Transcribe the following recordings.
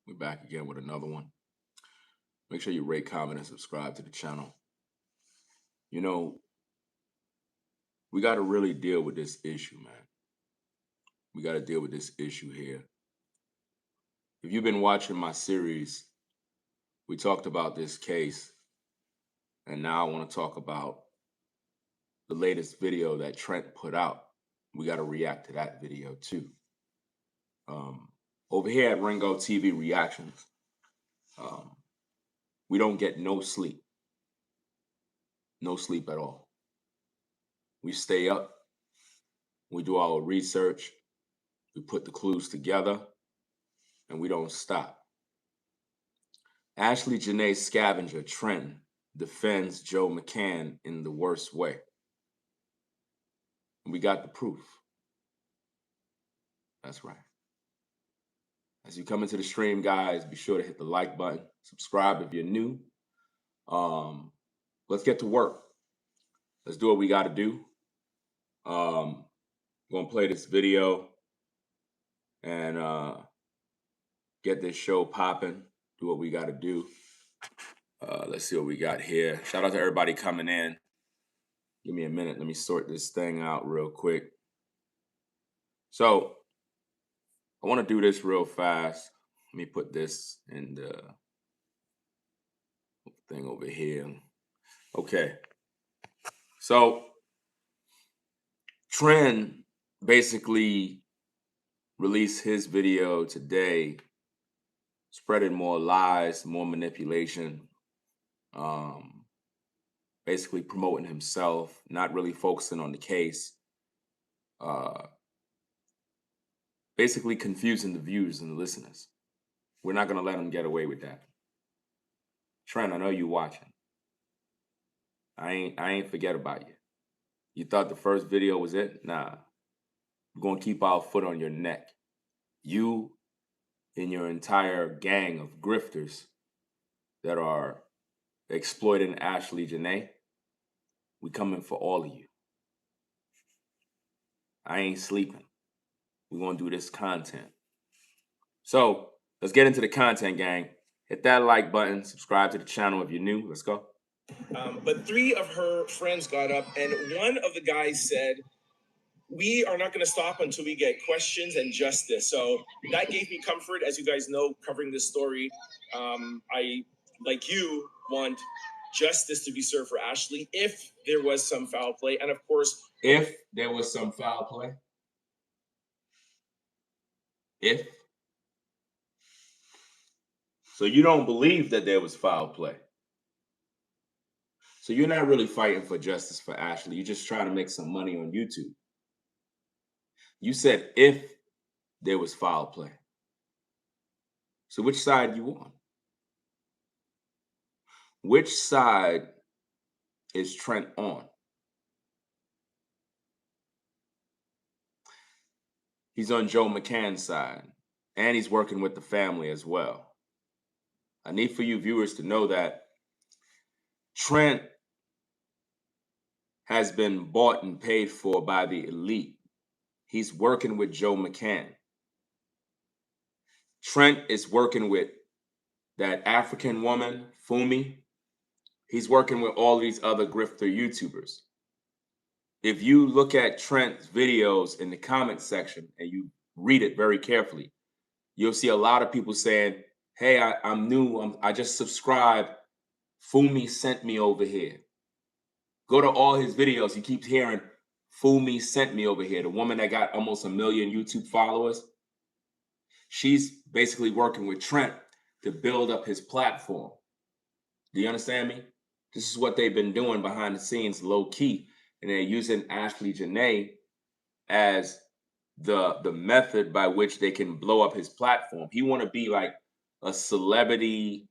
We're back again with another one. Make sure you rate, comment, and subscribe to the channel. You know, we got to really deal with this issue, man. We got to deal with this issue here. If you've been watching my series, we talked about this case, and now I want to talk about the latest video that Trent put out. We got to react to that video too. Over here at Ringo TV Reactions, we don't get no sleep. No sleep at all. We stay up. We do our research. We put the clues together, and we don't stop. Ashlee Jenae scavenger Trent defends Joe McCann in the worst way. And we got the proof. That's right. As you come into the stream, guys, be sure to hit the like button. Subscribe if you're new. Let's get to work. Let's do what we got to do. I'm going to play this video and get this show popping. Do what we got to do. Let's see what we got here. Shout out to everybody coming in. Give me a minute. Let me sort this thing out real quick. So I want to do this real fast. Let me put this in the thing over here. Okay. So Trent basically released his video today, spreading more lies, more manipulation, basically promoting himself, not really focusing on the case, basically confusing the viewers and the listeners. We're not going to let him get away with that. Trent, I know you watching. I ain't forget about you. You thought the first video was it? Nah. We're going to keep our foot on your neck. You and your entire gang of grifters that are exploiting Ashlee Jenae, we coming for all of you. I ain't sleeping. We're going to do this content. So let's get into the content, gang. Hit that like button. Subscribe to the channel if you're new. Let's go. But 3 of her friends got up, and one of the guys said, "We are not going to stop until we get questions and justice." So that gave me comfort. As you guys know, covering this story, I, like you, want justice to be served for Ashlee if there was some foul play. And of course, if there was some foul play. If. So you don't believe that there was foul play. So you're not really fighting for justice for Ashlee. You're just trying to make some money on YouTube. You said if there was foul play. So which side you on? Which side is Trent on? He's on Joe McCann's side, and he's working with the family as well. I need for you viewers to know that Trent has been bought and paid for by the elite. He's working with Joe McCann. Trent is working with that African woman, Fumi. He's working with all these other grifter YouTubers. If you look at Trent's videos in the comment section and you read it very carefully, you'll see a lot of people saying, "Hey, I'm new. I just subscribed. Fumi sent me over here." Go to all his videos. He keeps hearing, "Fumi sent me over here." The woman that got almost 1 million YouTube followers, she's basically working with Trent to build up his platform. Do you understand me? This is what they've been doing behind the scenes, low key. And they're using Ashlee Jenae as the method by which they can blow up his platform. He want to be like a celebrity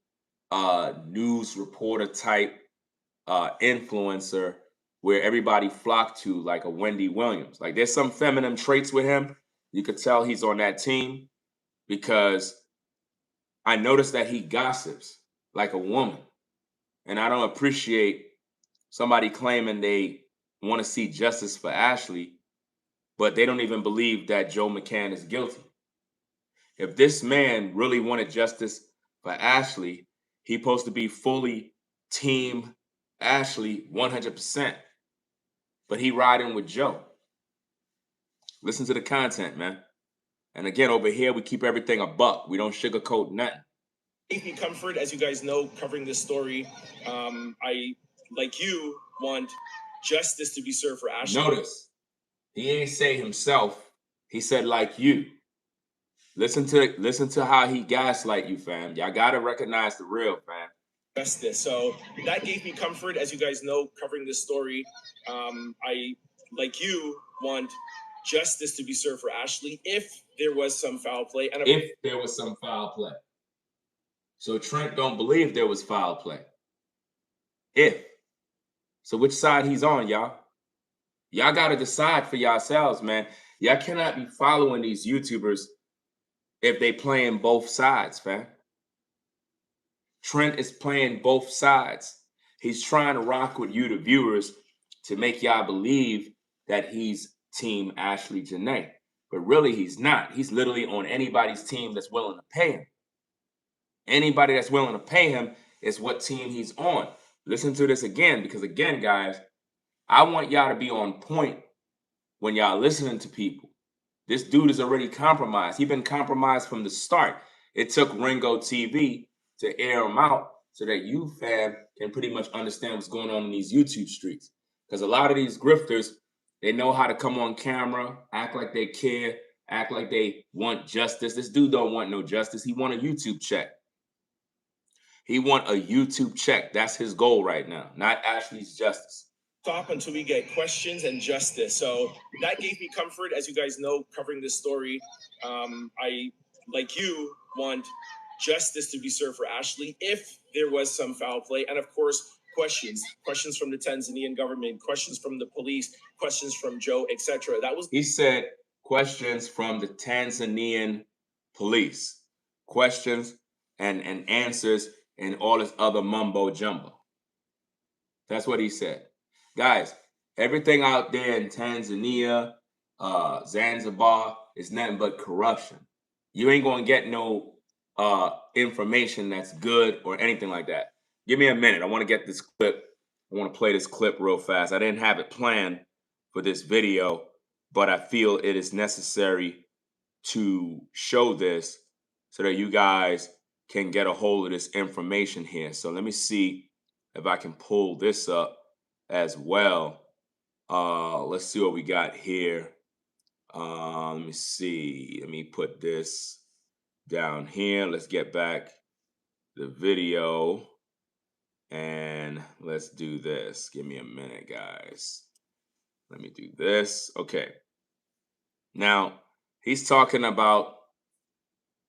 news reporter type influencer where everybody flock to, like a Wendy Williams. Like there's some feminine traits with him. You could tell he's on that team because I noticed that he gossips like a woman. And I don't appreciate somebody claiming they want to see justice for Ashlee, but they don't even believe that Joe McCann is guilty. If this man really wanted justice for Ashlee, he's supposed to be fully team Ashlee 100%. But he riding with Joe. Listen to the content, man. And again, over here, we keep everything a buck. We don't sugarcoat nothing. Gave me comfort, as you guys know, covering this story. I, like you, want justice to be served for Ashlee. Notice, he ain't say himself. He said like you. Listen to how he gaslight you, fam. Y'all gotta recognize the real, fam. Justice. So that gave me comfort, as you guys know, covering this story. I, like you, want justice to be served for Ashlee if there was some foul play. And if there was some foul play. So Trent don't believe there was foul play. If. So which side he's on, y'all? Y'all got to decide for yourselves, man. Y'all cannot be following these YouTubers if they playing both sides, fam. Trent is playing both sides. He's trying to rock with you, the viewers, to make y'all believe that he's team Ashlee Jenae. But really, he's not. He's literally on anybody's team that's willing to pay him. Anybody that's willing to pay him is what team he's on. Listen to this again, because again, guys, I want y'all to be on point when y'all listening to people. This dude is already compromised. He's been compromised from the start. It took Ringo TV to air him out so that you, fam, can pretty much understand what's going on in these YouTube streets. Because a lot of these grifters, they know how to come on camera, act like they care, act like they want justice. This dude don't want no justice. He want a YouTube check. He want a YouTube check. That's his goal right now, not Ashlee's justice. Stop until we get questions and justice. So that gave me comfort, as you guys know, covering this story. I, like you, want justice to be served for Ashlee if there was some foul play. And of course, questions from the Tanzanian government, questions from the police, questions from Joe, etc. That was. He said questions from the Tanzanian police, questions and answers and all this other mumbo jumbo. That's what he said. Guys, everything out there in Tanzania, Zanzibar is nothing but corruption. You ain't going to get no information that's good or anything like that. Give me a minute. I want to get this clip. I want to play this clip real fast. I didn't have it planned for this video, but I feel it is necessary to show this so that you guys can get a hold of this information here. So let me see if I can pull this up as well. Let's see what we got here. Let me see. Let me put this down here. Let's get back the video and let's do this. Give me a minute, guys. Let me do this. Okay. Now, he's talking about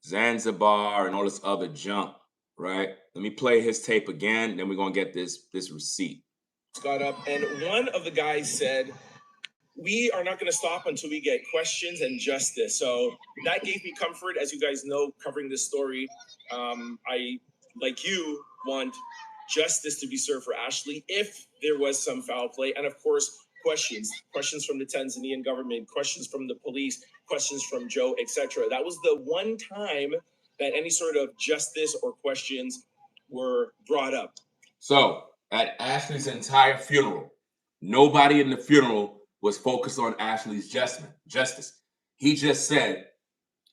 Zanzibar and all this other junk, right? Let me play his tape again, then we're going to get this receipt. Got up, and one of the guys said, we are not going to stop until we get questions and justice. So that gave me comfort, as you guys know, covering this story. I, like you, want justice to be served for Ashlee if there was some foul play. And of course, questions from the Tanzanian government, questions from the police, questions from Joe, etc. That was the one time that any sort of justice or questions were brought up. So at Ashlee's entire funeral, nobody in the funeral was focused on Ashlee's justice. He just said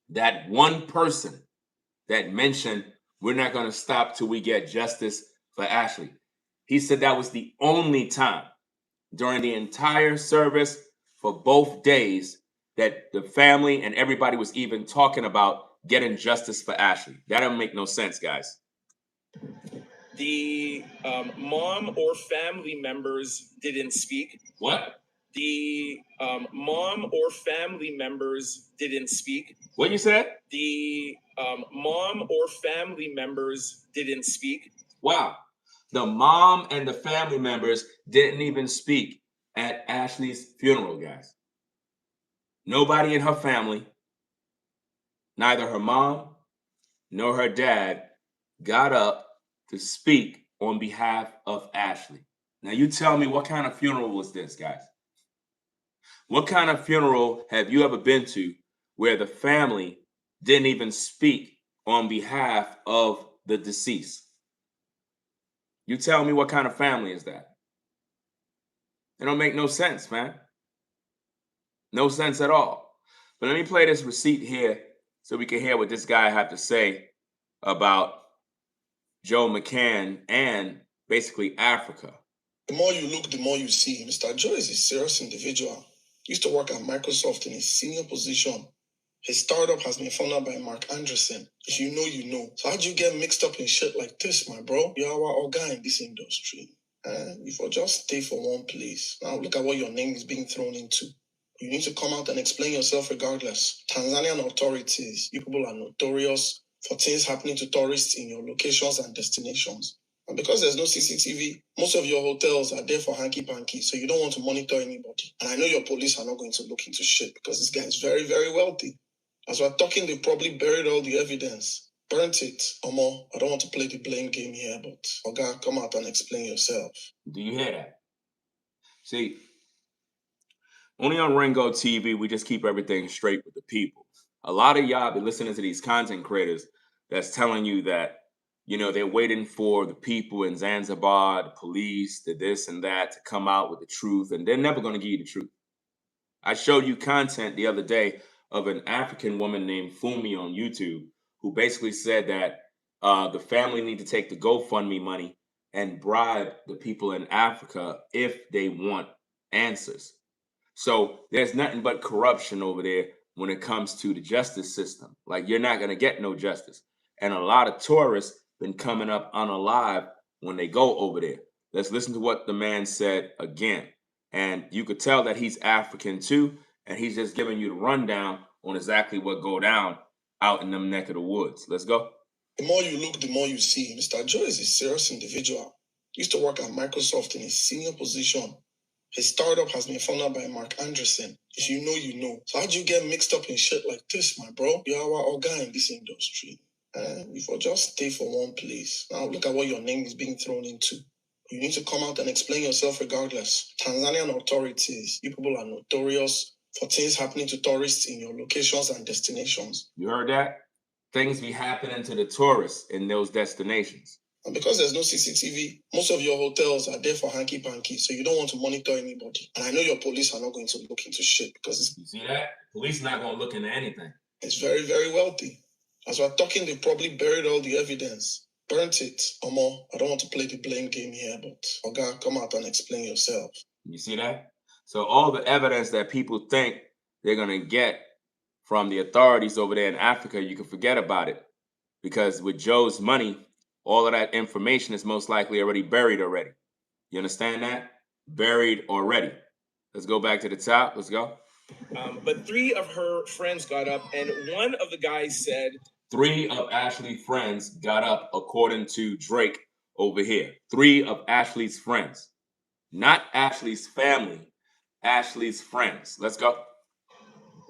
that one person that mentioned we're not going to stop till we get justice for Ashlee. He said that was the only time during the entire service for both days that the family and everybody was even talking about getting justice for Ashlee. That don't make no sense, guys. The mom or family members didn't speak. What? The mom or family members didn't speak. What you said? The mom or family members didn't speak. Wow. The mom and the family members didn't even speak at Ashlee's funeral, guys. Nobody in her family, neither her mom nor her dad, got up to speak on behalf of Ashlee. Now you tell me, what kind of funeral was this, guys? What kind of funeral have you ever been to where the family didn't even speak on behalf of the deceased. You tell me, what kind of family is that? It don't make no sense, man. No sense at all. But let me play this receipt here so we can hear what this guy had to say about Joe McCann and basically Africa. The more you look, the more you see. Mr. Joe is a serious individual. He used to work at Microsoft in a senior position. His startup has been founded by Mark Anderson. If you know, you know. So how'd you get mixed up in shit like this, my bro? You're our guy in this industry. If you just stay for one place. Now look at what your name is being thrown into. You need to come out and explain yourself regardless. Tanzanian authorities, you people are notorious for things happening to tourists in your locations and destinations. And because there's no CCTV, most of your hotels are there for hanky-panky, so you don't want to monitor anybody. And I know your police are not going to look into shit because this guy is very, very wealthy. As we're talking, they probably buried all the evidence. Burnt it. Omo, I don't want to play the blame game here, but Oga, come out and explain yourself. Do you hear that? See, only on Ringo TV, we just keep everything straight with the people. A lot of y'all be listening to these content creators that's telling you that, you know, they're waiting for the people in Zanzibar, the police, the this and that to come out with the truth, and they're never going to give you the truth. I showed you content the other day of an African woman named Fumi on YouTube who basically said that the family need to take the GoFundMe money and bribe the people in Africa if they want answers. So there's nothing but corruption over there when it comes to the justice system. Like, you're not going to get no justice. And a lot of tourists been coming up unalive when they go over there. Let's listen to what the man said again. And you could tell that he's African too. And he's just giving you the rundown on exactly what go down out in them neck of the woods. Let's go. The more you look, the more you see. Mr. Joe is a serious individual. He used to work at Microsoft in a senior position. His startup has been founded by Mark Anderson. If you know, you know. So how'd you get mixed up in shit like this, my bro? You're our guy in this industry. If you just stay for one place. Now look at what your name is being thrown into. You need to come out and explain yourself regardless. Tanzanian authorities, you people are notorious for things happening to tourists in your locations and destinations. You heard that? Things be happening to the tourists in those destinations. And because there's no CCTV, most of your hotels are there for hanky-panky, so you don't want to monitor anybody. And I know your police are not going to look into shit because it's... You see that? Police not going to look into anything. It's very, very wealthy. As we're talking, they probably buried all the evidence. Burnt it. Omo, I don't want to play the blame game here, but Oga, come out and explain yourself. You see that? So all the evidence that people think they're going to get from the authorities over there in Africa, you can forget about it. Because with Joe's money, all of that information is most likely already buried already. You understand that? Buried already. Let's go back to the top. Let's go. But 3 of her friends got up, and one of the guys said... 3 of Ashlee's friends got up, according to Drake over here. 3 of Ashlee's friends. Not Ashlee's family. Ashlee's friends. Let's go.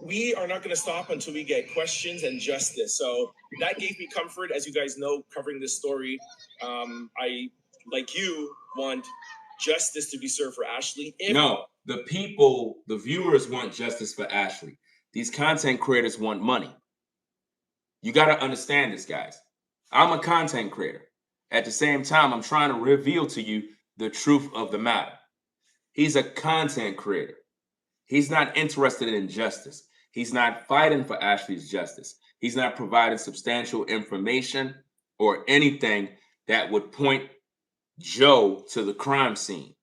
We are not going to stop until we get questions and justice. So that gave me comfort. As you guys know, covering this story, I, like you, want justice to be served for Ashlee. No, the people, the viewers want justice for Ashlee. These content creators want money. You got to understand this, guys. I'm a content creator. At the same time, I'm trying to reveal to you the truth of the matter. He's a content creator. He's not interested in justice. He's not fighting for Ashlee's justice. He's not providing substantial information or anything that would point Joe to the crime scene.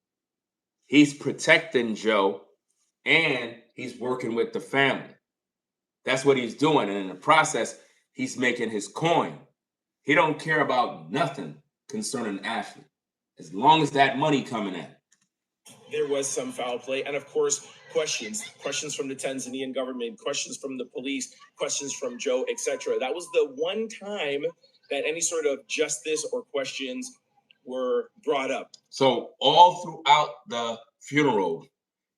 He's protecting Joe, and he's working with the family. That's what he's doing. And in the process, he's making his coin. He don't care about nothing concerning Ashlee, as long as that money coming in. There was some foul play, and of course, questions from the Tanzanian government, questions from the police, questions from Joe, etc. That was the one time that any sort of justice or questions were brought up. So all throughout the funeral,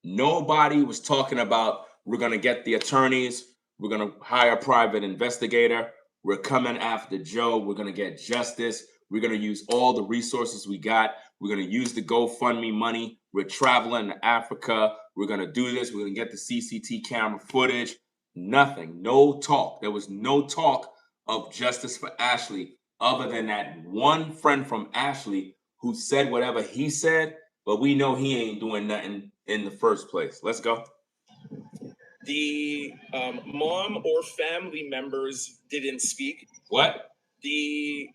nobody was talking about, we're going to get the attorneys, we're going to hire a private investigator, we're coming after Joe, we're going to get justice, we're going to use all the resources we got, we're going to use the GoFundMe money, we're traveling to Africa, we're going to do this, we're going to get the CCTV camera footage. Nothing. No talk. There was no talk of justice for Ashlee other than that one friend from Ashlee who said whatever he said, but we know he ain't doing nothing in the first place. Let's go. The mom or family members didn't speak. What? The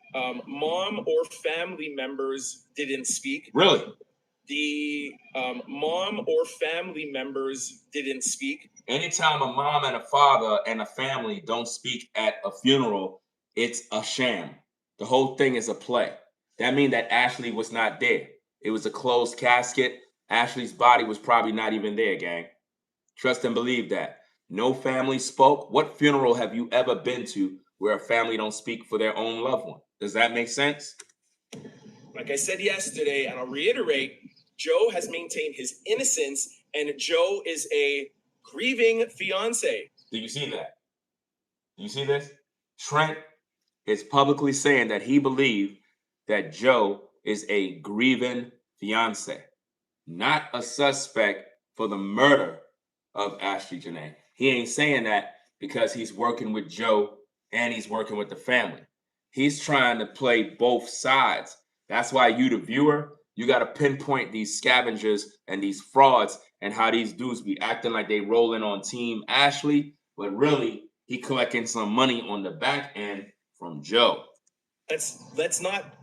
mom or family members didn't speak. Really? The mom or family members didn't speak. Anytime a mom and a father and a family don't speak at a funeral, it's a sham. The whole thing is a play. That means that Ashlee was not there. It was a closed casket. Ashlee's body was probably not even there, gang. Trust and believe that. No family spoke. What funeral have you ever been to where a family don't speak for their own loved one? Does that make sense? Like I said yesterday, and I'll reiterate, Joe has maintained his innocence, and Joe is a grieving fiance. Do you see that? Do you see this? Trent is publicly saying that he believed that Joe is a grieving fiance, not a suspect for the murder of Ashlee Jenae. He ain't saying that because he's working with Joe and he's working with the family. He's trying to play both sides. That's why you, the viewer, you got to pinpoint these scavengers and these frauds and how these dudes be acting like they rolling on Team Ashlee, but really he collecting some money on the back end from Joe. Let's not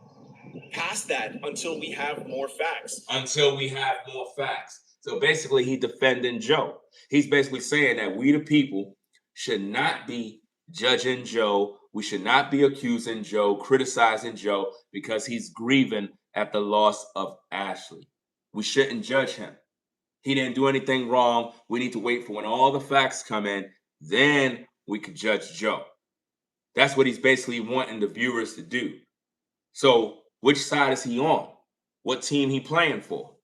pass that until we have more facts. Until we have more facts. So basically, he defending Joe. He's basically saying that we, the people, should not be judging Joe. We should not be accusing Joe, criticizing Joe because he's grieving at the loss of Ashlee. We shouldn't judge him. He didn't do anything wrong. We need to wait for when all the facts come in. Then we could judge Joe. That's what he's basically wanting the viewers to do. So which side is he on? What team he playing for?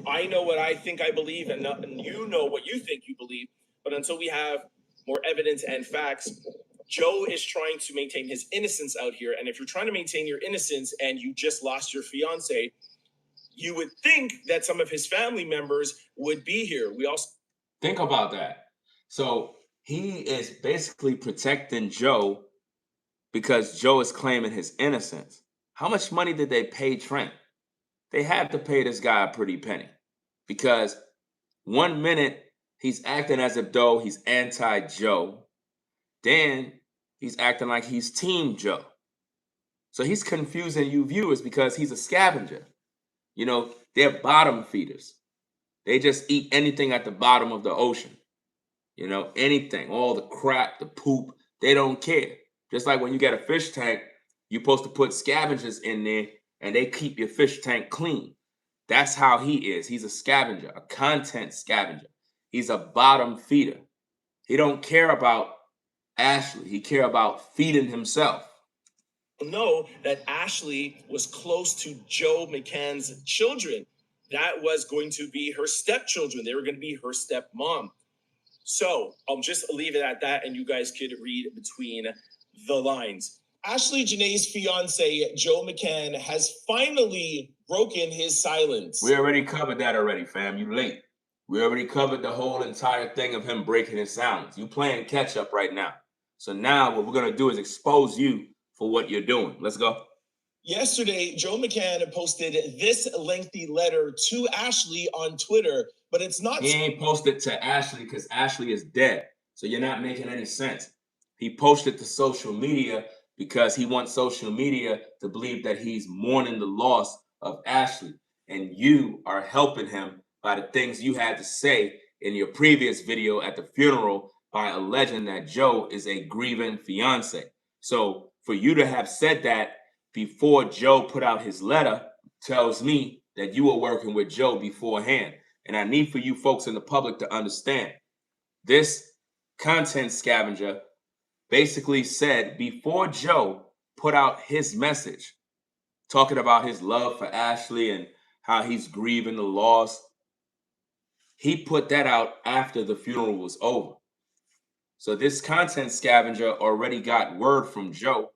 I know what I think I believe, and you know what you think you believe. But until we have more evidence and facts, Joe is trying to maintain his innocence out here. And if you're trying to maintain your innocence and you just lost your fiance, you would think that some of his family members would be here. We also think about that. So he is basically protecting Joe because Joe is claiming his innocence. How much money did they pay Trent? They had to pay this guy a pretty penny because 1 minute he's acting as if though he's anti-Joe. Then he's acting like he's Team Joe. So he's confusing you viewers because he's a scavenger. You know, they're bottom feeders. They just eat anything at the bottom of the ocean. You know, anything, all the crap, the poop, they don't care. Just like when you get a fish tank, you're supposed to put scavengers in there and they keep your fish tank clean. That's how he is. He's a scavenger, a content scavenger. He's a bottom feeder. He don't care about Ashlee. He care about feeding himself. Know that Ashlee was close to Joe McCann's children. That was going to be her stepchildren. They were going to be her stepmom. So I'll just leave it at that, and you guys could read between the lines. Ashlee Jenae's fiance, Joe McCann, has finally broken his silence. We already covered that already, fam. You late. We already covered the whole entire thing of him breaking his silence. You playing catch up right now. So now what we're going to do is expose you for what you're doing. Let's go. Yesterday, Joe McCann posted this lengthy letter to Ashlee on Twitter, but it's not. He ain't posted to Ashlee because Ashlee is dead. So you're not making any sense. He posted to social media because he wants social media to believe that he's mourning the loss of Ashlee. And you are helping him by the things you had to say in your previous video at the funeral by alleging that Joe is a grieving fiance. So for you to have said that before Joe put out his letter tells me that you were working with Joe beforehand. And I need for you folks in the public to understand this content scavenger basically said before Joe put out his message talking about his love for Ashlee and how he's grieving the loss, he put that out after the funeral was over. So this content scavenger already got word from Joe,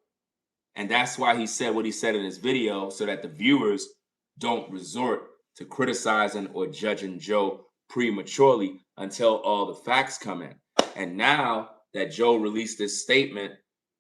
and that's why he said what he said in his video, so that the viewers don't resort to criticizing or judging Joe prematurely until all the facts come in. And now that Joe released this statement,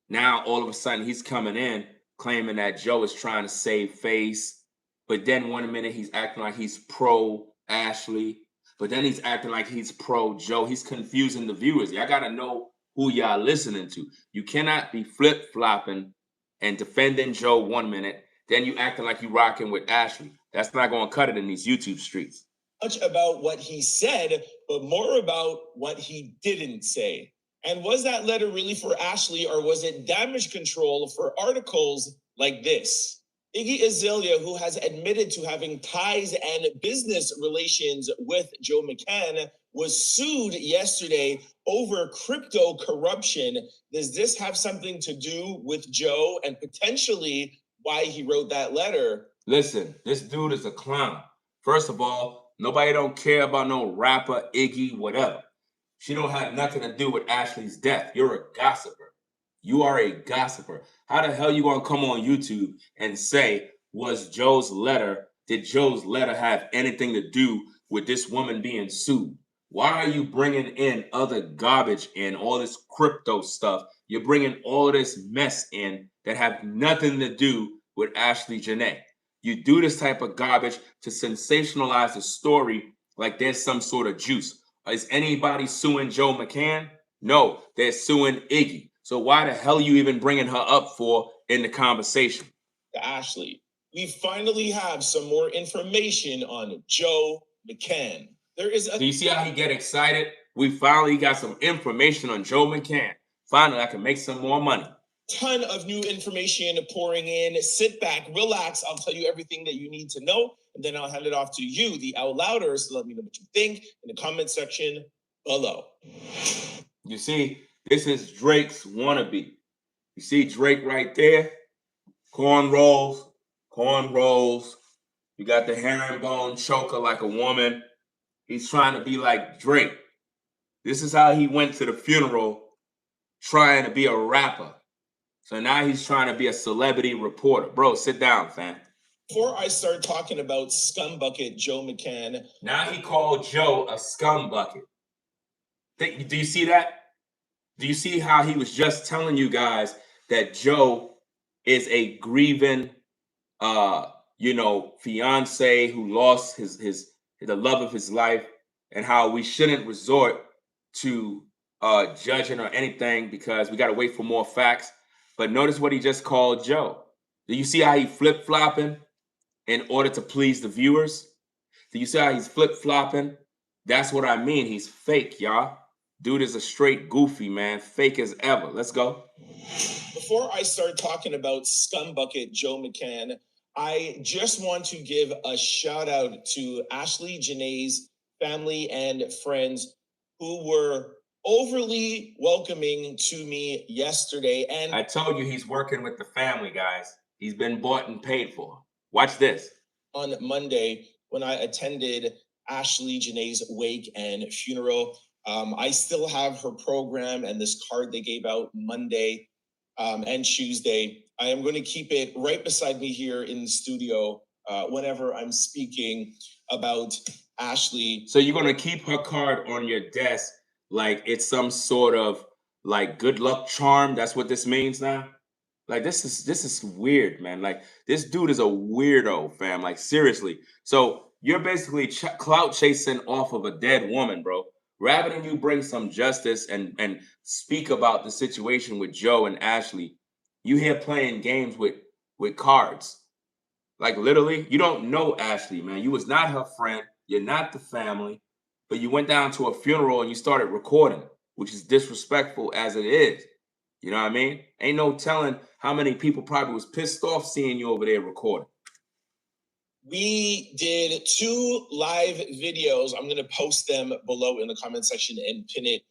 now all of a sudden he's coming in claiming that Joe is trying to save face. But then one minute he's acting like he's pro Ashlee, but then he's acting like he's pro Joe. He's confusing the viewers. Y'all got to know who y'all listening to. You cannot be flip-flopping and defending Joe 1 minute, then you acting like you rocking with Ashlee. That's not going to cut it in these YouTube streets. Much about what he said, but more about what he didn't say. And was that letter really for Ashlee, or was it damage control for articles like this? Iggy Azalea, who has admitted to having ties and business relations with Joe McCann, was sued yesterday over crypto corruption. Does this have something to do with Joe and potentially why he wrote that letter? Listen, this dude is a clown. First of all, nobody don't care about no rapper, Iggy, whatever. She don't have nothing to do with Ashlee's death. You're a gossiper. You are a gossiper. How the hell you gonna come on YouTube and say, did Joe's letter have anything to do with this woman being sued? Why are you bringing in other garbage in, all this crypto stuff? You're bringing all this mess in that have nothing to do with Ashlee Jenae. You do this type of garbage to sensationalize the story like there's some sort of juice. Is anybody suing Joe McCann? No, they're suing Iggy. So why the hell are you even bringing her up for in the conversation? Ashlee, we finally have some more information on Joe McCann. Do you see how he get excited? We finally got some information on Joe McCann. Finally, I can make some more money. Ton of new information pouring in. Sit back, relax. I'll tell you everything that you need to know, and then I'll hand it off to you, the out louders, to let me know what you think in the comment section below. You see, this is Drake's wannabe. You see Drake right there? Cornrows. You got the herringbone choker like a woman. He's trying to be like Drake. This is how he went to the funeral trying to be a rapper. So now he's trying to be a celebrity reporter. Bro, sit down, fam. Before I start talking about scumbucket Joe McCann. Now he called Joe a scumbucket. Do you see that? Do you see how he was just telling you guys that Joe is a grieving, fiance who lost the love of his life, and how we shouldn't resort to judging or anything because we got to wait for more facts. But notice what he just called Joe. Do you see how he flip-flopping in order to please the viewers? Do you see how he's flip-flopping? That's what I mean. He's fake, y'all. Dude is a straight goofy, man. Fake as ever. Let's go. Before I start talking about scumbucket Joe McCann, I just want to give a shout out to Ashlee Jenae's family and friends who were overly welcoming to me yesterday. And I told you he's working with the family, guys. He's been bought and paid for. Watch this. On Monday, when I attended Ashlee Jenae's wake and funeral, I still have her program and this card they gave out Monday and Tuesday. I am going to keep it right beside me here in the studio whenever I'm speaking about Ashlee. So you're going to keep her card on your desk like it's some sort of like good luck charm? That's what this means now? Like this is weird, man. Like this dude is a weirdo, fam. Like seriously. So you're basically clout chasing off of a dead woman, bro. Rather than you bring some justice and speak about the situation with Joe and Ashlee, you here playing games with cards. Like literally, you don't know Ashlee, man. You was not her friend. You're not the family. But you went down to a funeral and you started recording, which is disrespectful as it is. You know what I mean? Ain't no telling how many people probably was pissed off seeing you over there recording. We did 2 live videos. I'm going to post them below in the comment section and pin it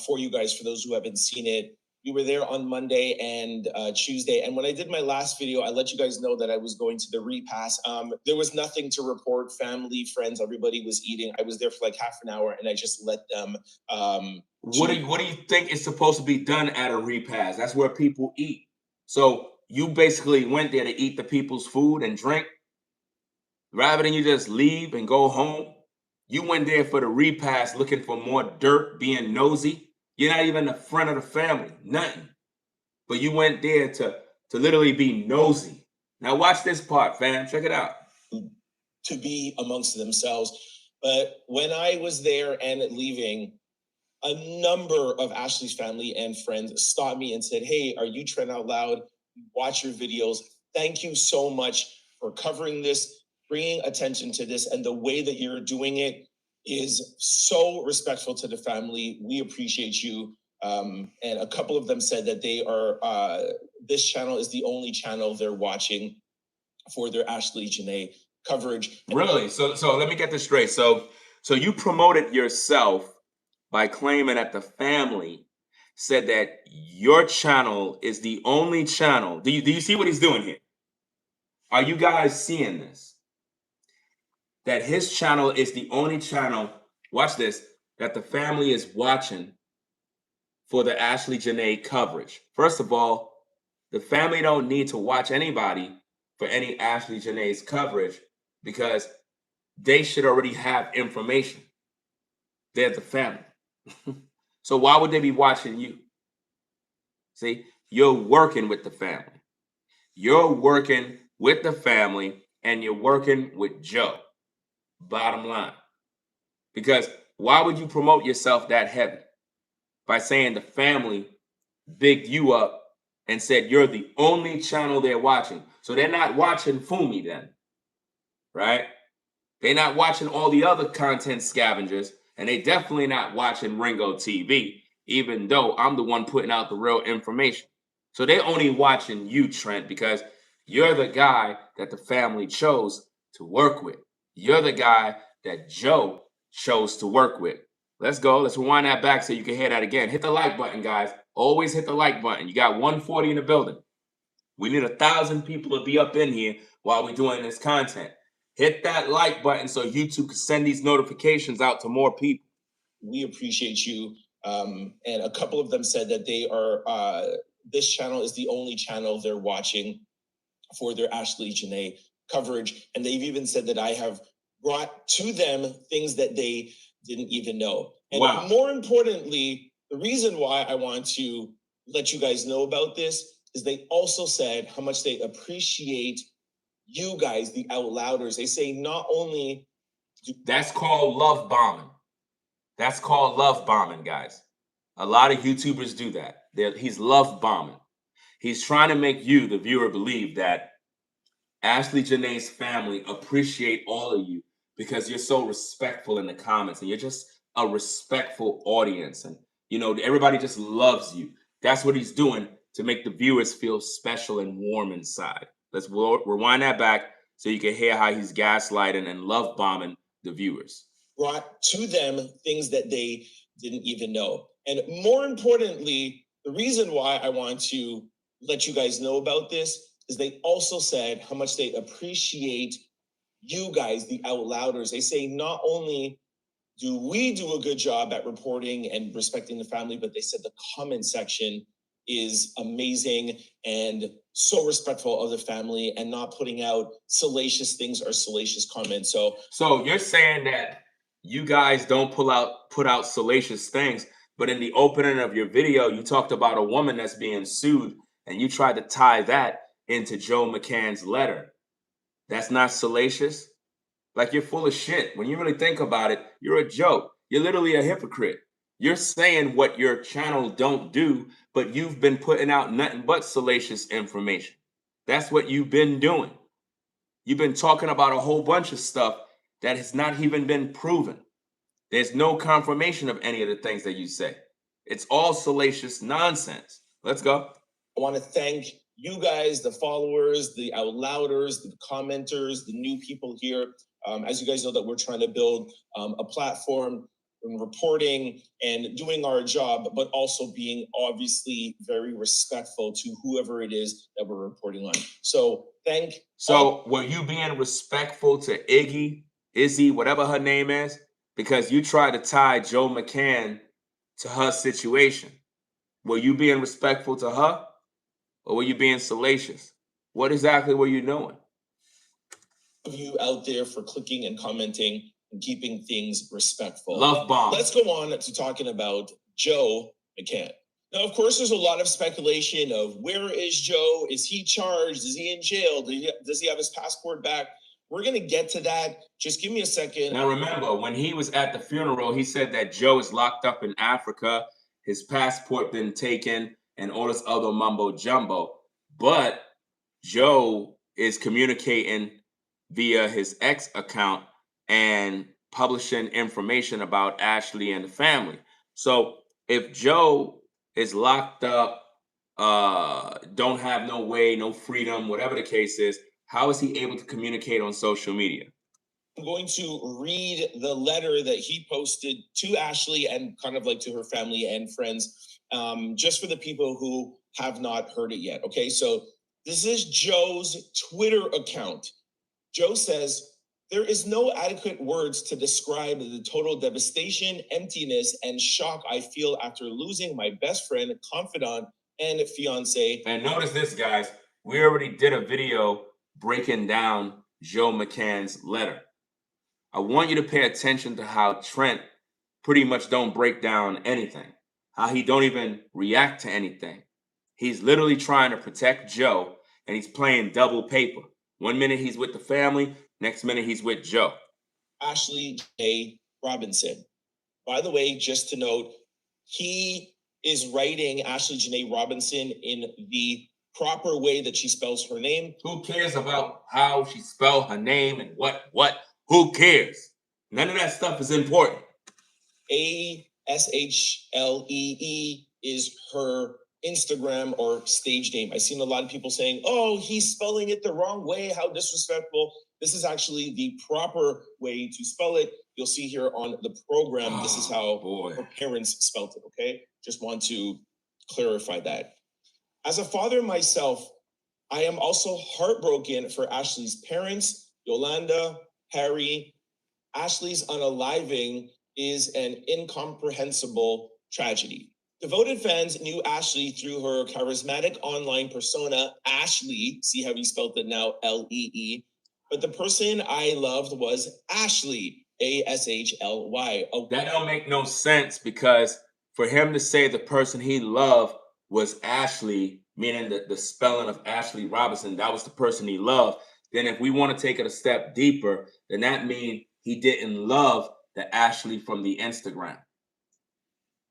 for you guys, for those who haven't seen it. We were there on Monday and Tuesday. And when I did my last video, I let you guys know that I was going to the repass. There was nothing to report. Family, friends, everybody was eating. I was there for like half an hour and I just let them. What do you think is supposed to be done at a repass? That's where people eat. So you basically went there to eat the people's food and drink? Rather than you just leave and go home, you went there for the repass looking for more dirt, being nosy. You're not even a friend of the family, nothing. But you went there to literally be nosy. Now watch this part, fam. Check it out. To be amongst themselves. But when I was there and leaving, a number of Ashlee's family and friends stopped me and said, "Hey, are you Trent Out Loud? Watch your videos. Thank you so much for covering this, bringing attention to this, and the way that you're doing it is so respectful to the family. We appreciate you." And a couple of them said that they are, this channel is the only channel they're watching for their Ashlee Jenae coverage. Really? So let me get this straight. So you promoted yourself by claiming that the family said that your channel is the only channel. Do you see what he's doing here? Are you guys seeing this? That his channel is the only channel, watch this, that the family is watching for the Ashlee Jenae coverage. First of all, the family don't need to watch anybody for any Ashlee Jenae's coverage because they should already have information. They're the family. So why would they be watching you? See, you're working with the family. You're working with the family and you're working with Joe. Bottom line. Because why would you promote yourself that heavy? By saying the family bigged you up and said you're the only channel they're watching. So they're not watching Fumi then, right? They're not watching all the other content scavengers, and they definitely not watching Ringo TV, even though I'm the one putting out the real information. So they're only watching you, Trent, because you're the guy that the family chose to work with. You're the guy that Joe chose to work with. Let's go. Let's rewind that back so you can hear that again. Hit the like button, guys. Always hit the like button. You got 140 in the building. We need 1,000 people to be up in here while we're doing this content. Hit that like button so YouTube can send these notifications out to more people. We appreciate you. And a couple of them said that they are, this channel is the only channel they're watching for their Ashlee Jenae coverage. And they've even said that I have brought to them things that they didn't even know. And wow. More importantly, the reason why I want to let you guys know about this is they also said how much they appreciate you guys, the Out Louders. They say not only... That's called love bombing. That's called love bombing, guys. A lot of YouTubers do that. He's love bombing. He's trying to make you, the viewer, believe that Ashlee Jenae's family appreciate all of you because you're so respectful in the comments and you're just a respectful audience. And, you know, everybody just loves you. That's what he's doing to make the viewers feel special and warm inside. Let's rewind that back so you can hear how he's gaslighting and love bombing the viewers. Brought to them things that they didn't even know. And more importantly, the reason why I want to let you guys know about this is they also said how much they appreciate you guys, the Out Louders. They say not only do we do a good job at reporting and respecting the family, but they said the comment section is amazing and so respectful of the family and not putting out salacious things or salacious comments. So you're saying that you guys don't put out salacious things, but in the opening of your video, you talked about a woman that's being sued and you tried to tie that into Joe McCann's letter. That's not salacious? Like, you're full of shit. When you really think about it, you're a joke. You're literally a hypocrite. You're saying what your channel don't do, but you've been putting out nothing but salacious information. That's what you've been doing. You've been talking about a whole bunch of stuff that has not even been proven. There's no confirmation of any of the things that you say. It's all salacious nonsense. Let's go. I want to thank you guys, the followers, the Out Louders, the commenters, the new people here. As you guys know, that we're trying to build a platform in reporting and doing our job, but also being obviously very respectful to whoever it is that we're reporting on. So were you being respectful to Iggy, Izzy, whatever her name is? Because you tried to tie Joe McCann to her situation. Were you being respectful to her? Or were you being salacious? What exactly were you doing? You out there for clicking and commenting and keeping things respectful. Love bomb. Let's go on to talking about Joe McCann. Now, of course, there's a lot of speculation of where is Joe? Is he charged? Is he in jail? Does he have his passport back? We're going to get to that. Just give me a second. Now, remember, when he was at the funeral, he said that Joe is locked up in Africa, his passport been taken, and all this other mumbo jumbo. But Joe is communicating via his ex account and publishing information about Ashlee and the family. So if Joe is locked up, don't have no way, no freedom, whatever the case is, how is he able to communicate on social media? I'm going to read the letter that he posted to Ashlee and kind of like to her family and friends, just for the people who have not heard it yet. Okay, so this is Joe's Twitter account. Joe says, "There is no adequate words to describe the total devastation, emptiness, and shock I feel after losing my best friend, confidant, and fiance." And notice this, guys. We already did a video breaking down Joe McCann's letter. I want you to pay attention to how Trent pretty much don't break down anything, how he don't even react to anything. He's literally trying to protect Joe, and he's playing double paper. 1 minute he's with the family, next minute he's with Joe. Ashlee Jenae Robinson. By the way, just to note, he is writing Ashlee Jenae Robinson in the proper way that she spells her name. Who cares about how she spelled her name and what? Who cares? None of that stuff is important. Ashlee is her Instagram or stage name. I've seen a lot of people saying, "Oh, he's spelling it the wrong way. How disrespectful." This is actually the proper way to spell it. You'll see here on the program, this is how her parents spelled it, okay? Just want to clarify that. As a father myself, I am also heartbroken for Ashlee's parents, Yolanda, Harry. Ashlee's unaliving is an incomprehensible tragedy. Devoted fans knew Ashlee through her charismatic online persona, Ashlee. See how he spelled it now, Lee. But the person I loved was Ashlee, Ashly. That don't make no sense, because for him to say the person he loved was Ashlee, meaning the spelling of Ashlee Robinson, that was the person he loved, then if we want to take it a step deeper, then that means he didn't love the Ashlee from the Instagram.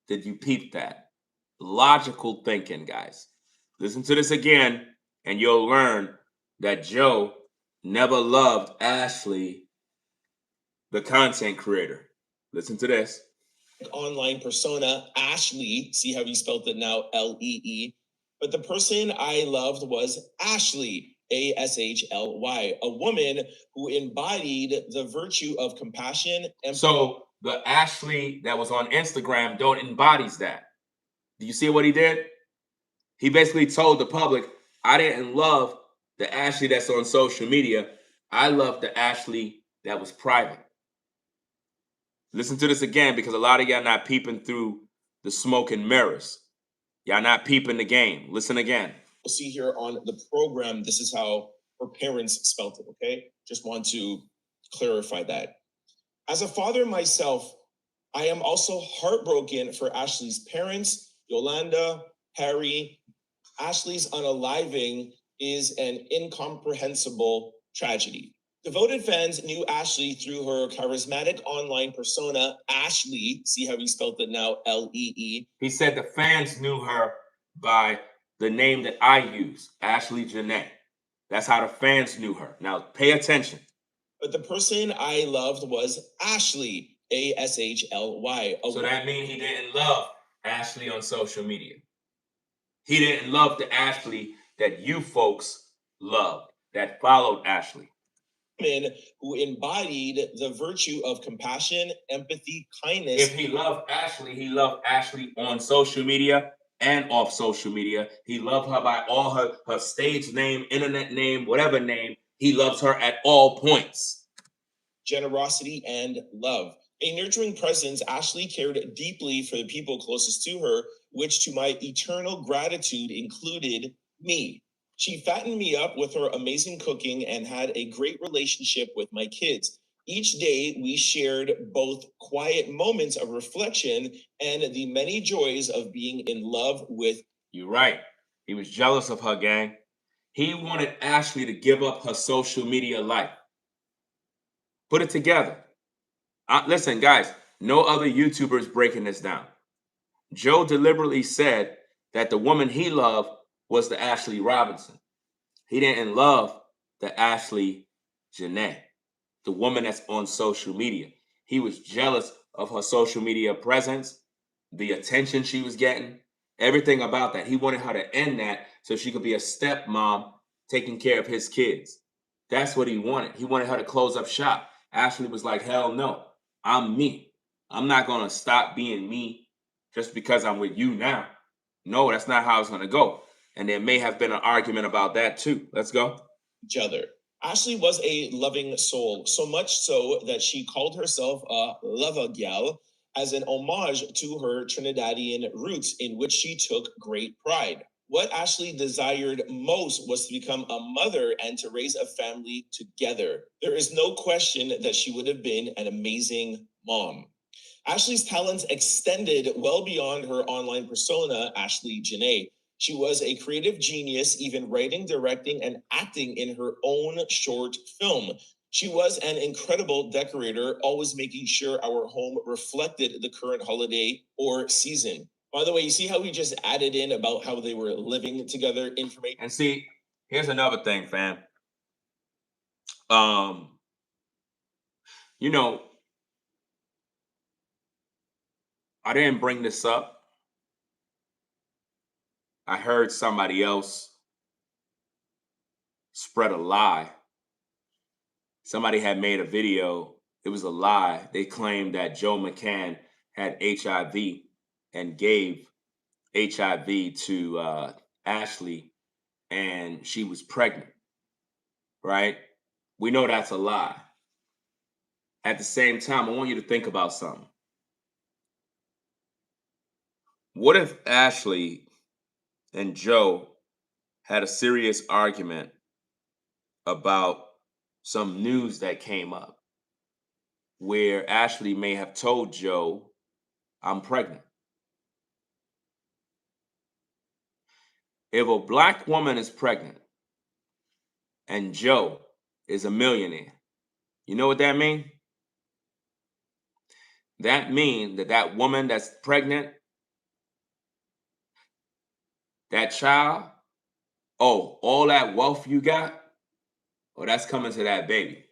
Did you peep that? Logical thinking, guys. Listen to this again, and you'll learn that Joe never loved Ashlee, the content creator. Listen to this. Online persona, Ashlee. See how he spelled it now, Lee. But the person I loved was Ashlee, Ashly, a woman who embodied the virtue of compassion. And so the Ashlee that was on Instagram don't embodies that. Do you see what he did? He basically told the public, I didn't love the Ashlee that's on social media. I love the Ashlee that was private. Listen to this again, because a lot of y'all not peeping through the smoke and mirrors. Y'all not peeping the game. Listen again. You'll see here on the program, this is how her parents spelt it, okay? Just want to clarify that. As a father myself, I am also heartbroken for Ashlee's parents, Yolanda, Harry. Ashlee's unaliving is an incomprehensible tragedy. Devoted fans knew Ashlee through her charismatic online persona, Ashlee. See how he spelled it now, Lee. He said the fans knew her by the name that I use, Ashlee Jenae. That's how the fans knew her. Now, pay attention. But the person I loved was Ashlee, Ashly. So that means he didn't love Ashlee on social media. He didn't love the Ashlee that you folks loved, that followed Ashlee. Who embodied the virtue of compassion, empathy, kindness. If he loved Ashlee on social media and off social media. He loved her by all her stage name, internet name, whatever name. He loves her at all points. Generosity and love. A nurturing presence, Ashlee cared deeply for the people closest to her, which to my eternal gratitude included me. She fattened me up with her amazing cooking and had a great relationship with my kids. Each day, we shared both quiet moments of reflection and the many joys of being in love with. You're right. He was jealous of her, gang. He wanted Ashlee to give up her social media life. Put it together. Listen, guys, no other YouTuber is breaking this down. Joe deliberately said that the woman he loved was the Ashlee Robinson. He didn't love the Ashlee Jenae, the woman that's on social media. He was jealous of her social media presence, the attention she was getting, everything about that. He wanted her to end that so she could be a stepmom taking care of his kids. That's what he wanted. He wanted her to close up shop. Ashlee was like, hell no, I'm me. I'm not going to stop being me just because I'm with you now. No, that's not how it's going to go. And there may have been an argument about that too. Let's go. Each other. Ashlee was a loving soul, so much so that she called herself a lover gal as an homage to her Trinidadian roots, in which she took great pride. What Ashlee desired most was to become a mother and to raise a family together. There is no question that she would have been an amazing mom. Ashlee's talents extended well beyond her online persona, Ashlee Jenae. She was a creative genius, even writing, directing, and acting in her own short film. She was an incredible decorator, always making sure our home reflected the current holiday or season. By the way, you see how we just added in about how they were living together information? And see, here's another thing, fam. You know, I didn't bring this up. I heard somebody else spread a lie. Somebody had made a video. It was a lie. They claimed that Joe McCann had HIV and gave HIV to Ashlee, and she was pregnant, right? We know that's a lie. At the same time, I want you to think about something. What if Ashlee and Joe had a serious argument about some news that came up where Ashlee may have told Joe, I'm pregnant? If a black woman is pregnant and Joe is a millionaire, you know what that means? That means that that woman that's pregnant, that child, oh, all that wealth you got, oh, that's coming to that baby.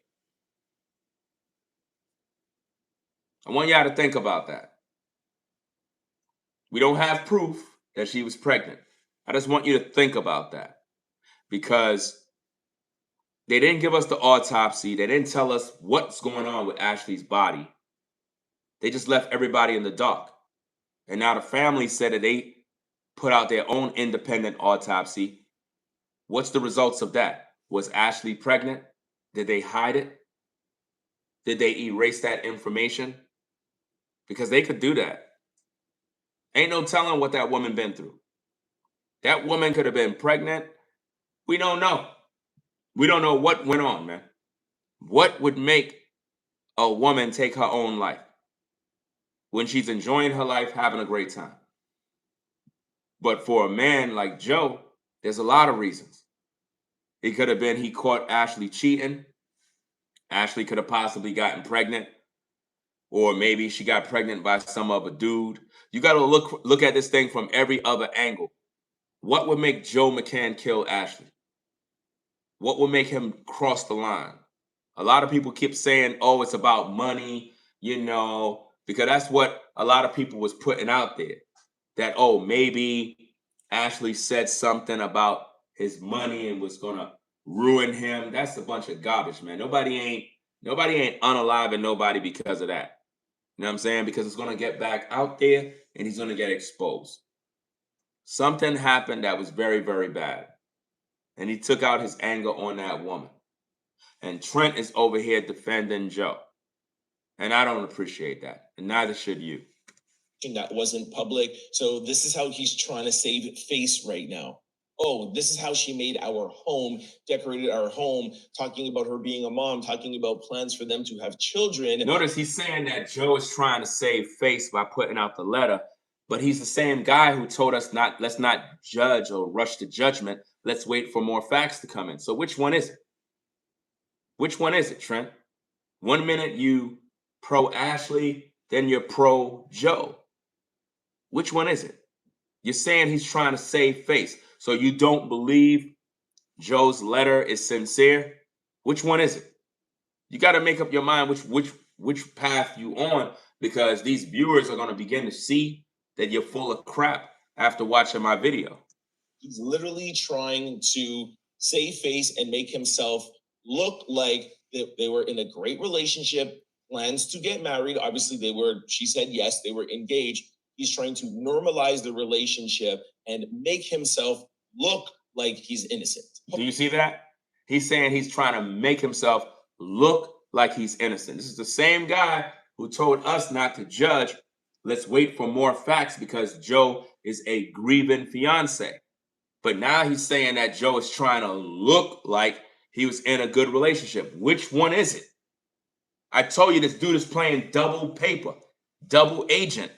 I want y'all to think about that. We don't have proof that she was pregnant. I just want you to think about that, because they didn't give us the autopsy. They didn't tell us what's going on with Ashlee's body. They just left everybody in the dark. And now the family said that they put out their own independent autopsy. What's the results of that? Was Ashlee pregnant? Did they hide it? Did they erase that information? Because they could do that. Ain't no telling what that woman been through. That woman could have been pregnant. We don't know. We don't know what went on, man. What would make a woman take her own life when she's enjoying her life, having a great time? But for a man like Joe, there's a lot of reasons. It could have been he caught Ashlee cheating. Ashlee could have possibly gotten pregnant. Or maybe she got pregnant by some other dude. You got to look at this thing from every other angle. What would make Joe McCann kill Ashlee? What would make him cross the line? A lot of people keep saying, oh, it's about money, because that's what a lot of people was putting out there. That, oh, maybe Ashlee said something about his money and was gonna ruin him. That's a bunch of garbage, man. Nobody ain't unaliving nobody because of that. You know what I'm saying? Because it's gonna get back out there and he's gonna get exposed. Something happened that was very, very bad. And he took out his anger on that woman. And Trent is over here defending Joe. And I don't appreciate that. And neither should you. That wasn't public. So this is how he's trying to save face right now. oh, this is how she made our home, decorated our home, talking about her being a mom, talking about plans for them to have children. Notice he's saying that Joe is trying to save face by putting out the letter, but he's the same guy who told us let's not judge or rush to judgment. Let's wait for more facts to come in. So which one is it? Which one is it, Trent? 1 minute you pro Ashlee, then you're pro Joe. Which one is it? You're saying he's trying to save face. So you don't believe Joe's letter is sincere? Which one is it? You got to make up your mind which path you on, because these viewers are going to begin to see that you're full of crap after watching my video. He's literally trying to save face and make himself look like they were in a great relationship, plans to get married. Obviously, she said yes, they were engaged. He's trying to normalize the relationship and make himself look like he's innocent. Do you see that? He's saying he's trying to make himself look like he's innocent. This is the same guy who told us not to judge. Let's wait for more facts because Joe is a grieving fiance. But now he's saying that Joe is trying to look like he was in a good relationship. Which one is it? I told you this dude is playing double paper, double agent.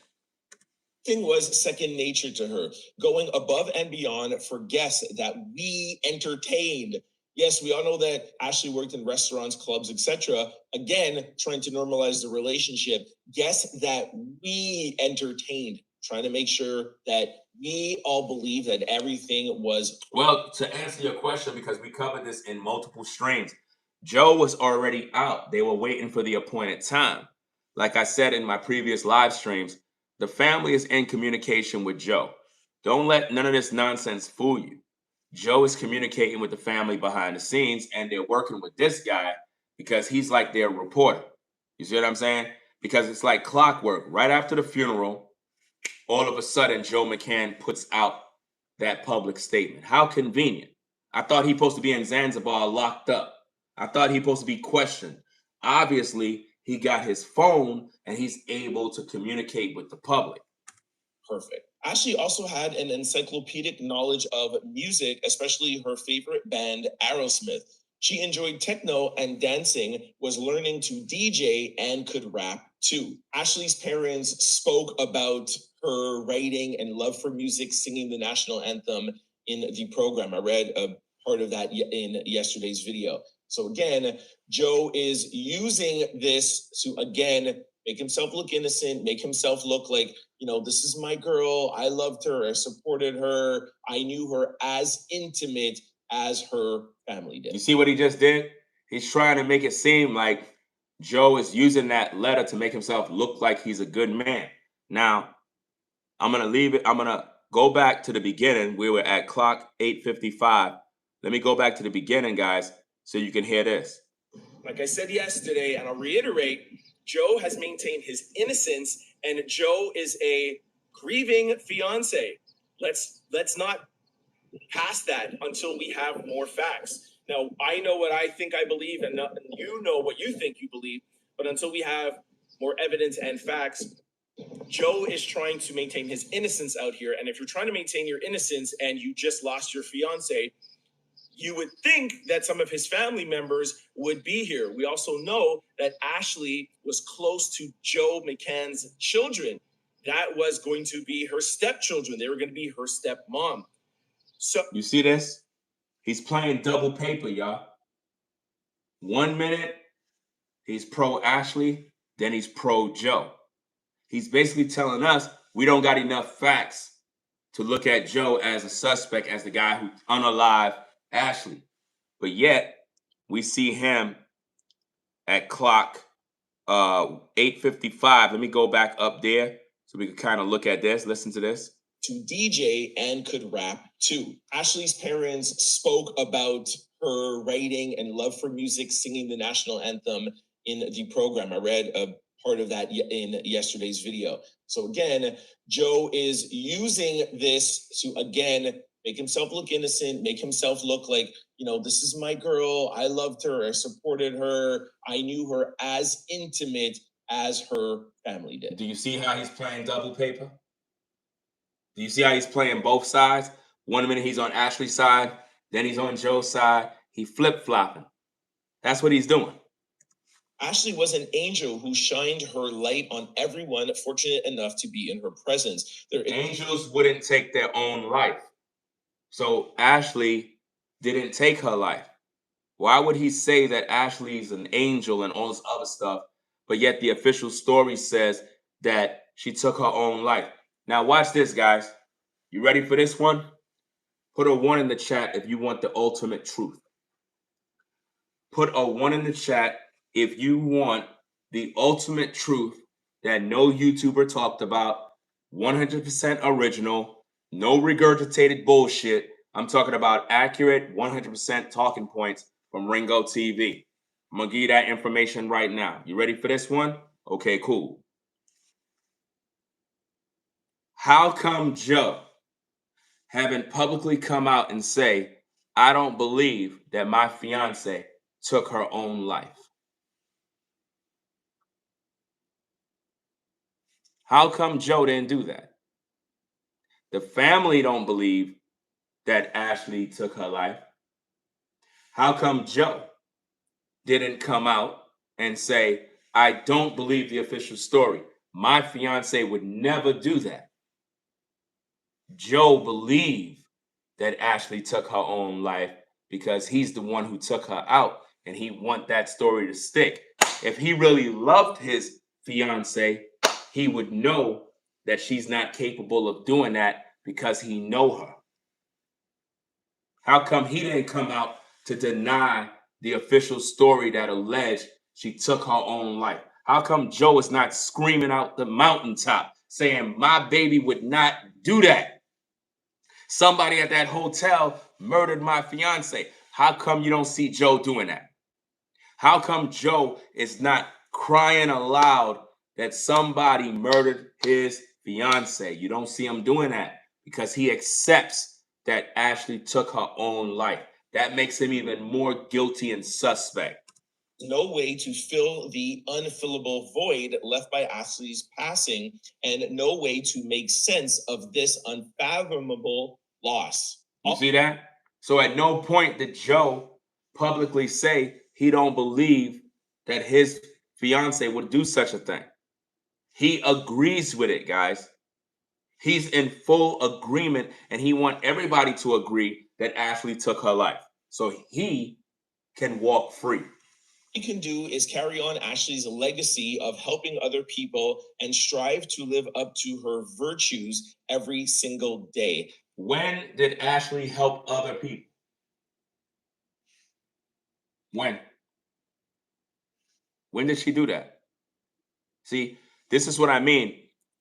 Thing was second nature to her, going above and beyond for guests that we entertained. Yes, we all know that Ashlee worked in restaurants, clubs, etc. Again, trying to normalize the relationship. Guests that we entertained, trying to make sure that we all believe that everything was. Well, to answer your question, because we covered this in multiple streams, Joe was already out. They were waiting for the appointed time. Like I said in my previous live streams, the family is in communication with Joe. Don't let none of this nonsense fool you. Joe is communicating with the family behind the scenes, and they're working with this guy because he's like their reporter. You see what I'm saying? Because it's like clockwork. Right after the funeral, all of a sudden, Joe McCann puts out that public statement. How convenient. I thought he supposed to be in Zanzibar locked up. I thought he supposed to be questioned. Obviously, he got his phone and he's able to communicate with the public. Perfect. Ashlee also had an encyclopedic knowledge of music, especially her favorite band, Aerosmith. She enjoyed techno and dancing, was learning to DJ, and could rap too. Ashlee's parents spoke about her writing and love for music, singing the national anthem in the program. I read a part of that in yesterday's video. So again, Joe is using this to, again, make himself look innocent, make himself look like, this is my girl. I loved her. I supported her. I knew her as intimate as her family did. You see what he just did? He's trying to make it seem like Joe is using that letter to make himself look like he's a good man. Now, I'm going to leave it. I'm going to go back to the beginning. We were at clock 8:55. Let me go back to the beginning, guys, so you can hear this. Like I said yesterday, and I'll reiterate, Joe has maintained his innocence, and Joe is a grieving fiance. Let's not pass that until we have more facts. Now, I know what I think I believe, and you know what you think you believe, but until we have more evidence and facts, Joe is trying to maintain his innocence out here. And if you're trying to maintain your innocence and you just lost your fiance, you would think that some of his family members would be here. We also know that Ashlee was close to Joe McCann's children. That was going to be her stepchildren. They were going to be her stepmom. So you see this? He's playing double paper, y'all. 1 minute, he's pro Ashlee, then he's pro Joe. He's basically telling us we don't got enough facts to look at Joe as a suspect, as the guy who unalived Ashlee. But yet, we see him at clock 8:55. Let me go back up there so we can kind of look at this. Listen to this. To DJ and could rap too. Ashlee's parents spoke about her writing and love for music, singing the national anthem in the program. I read a part of that in yesterday's video. So again, Joe is using this to, again, make himself look innocent, make himself look like, this is my girl. I loved her. I supported her. I knew her as intimate as her family did. Do you see how he's playing double paper? Do you see how he's playing both sides? 1 minute he's on Ashlee's side, then he's on Joe's side. He flip-flopping. That's what he's doing. Ashlee was an angel who shined her light on everyone fortunate enough to be in her presence. Angels wouldn't take their own life. So Ashlee didn't take her life. Why would he say that Ashlee's an angel and all this other stuff, but yet the official story says that she took her own life? Now watch this, guys. You ready for this one? Put a 1 in the chat if you want the ultimate truth. Put a 1 in the chat if you want the ultimate truth that no YouTuber talked about, 100% original, no regurgitated bullshit. I'm talking about accurate, 100% talking points from Ringo TV. I'm going to give you that information right now. You ready for this one? Okay, cool. How come Joe haven't publicly come out and say, I don't believe that my fiance took her own life? How come Joe didn't do that? The family don't believe that Ashlee took her life. How come Joe didn't come out and say, I don't believe the official story? My fiance would never do that. Joe believed that Ashlee took her own life because he's the one who took her out and he want that story to stick. If he really loved his fiance, he would know that she's not capable of doing that because he know her. How come he didn't come out to deny the official story that alleged she took her own life? How come Joe is not screaming out the mountaintop saying my baby would not do that? Somebody at that hotel murdered my fiance. How come you don't see Joe doing that? How come Joe is not crying aloud that somebody murdered his fiance? You don't see him doing that because he accepts that Ashlee took her own life. That makes him even more guilty and suspect. No way to fill the unfillable void left by Ashlee's passing, and no way to make sense of this unfathomable loss. You see that? So at no point did Joe publicly say he don't believe that his fiance would do such a thing. He agrees with it, guys. He's in full agreement, and he wants everybody to agree that Ashlee took her life so he can walk free. He can do is carry on Ashlee's legacy of helping other people and strive to live up to her virtues every single day. When did Ashlee help other people? When? When did she do that? See, this is what I mean.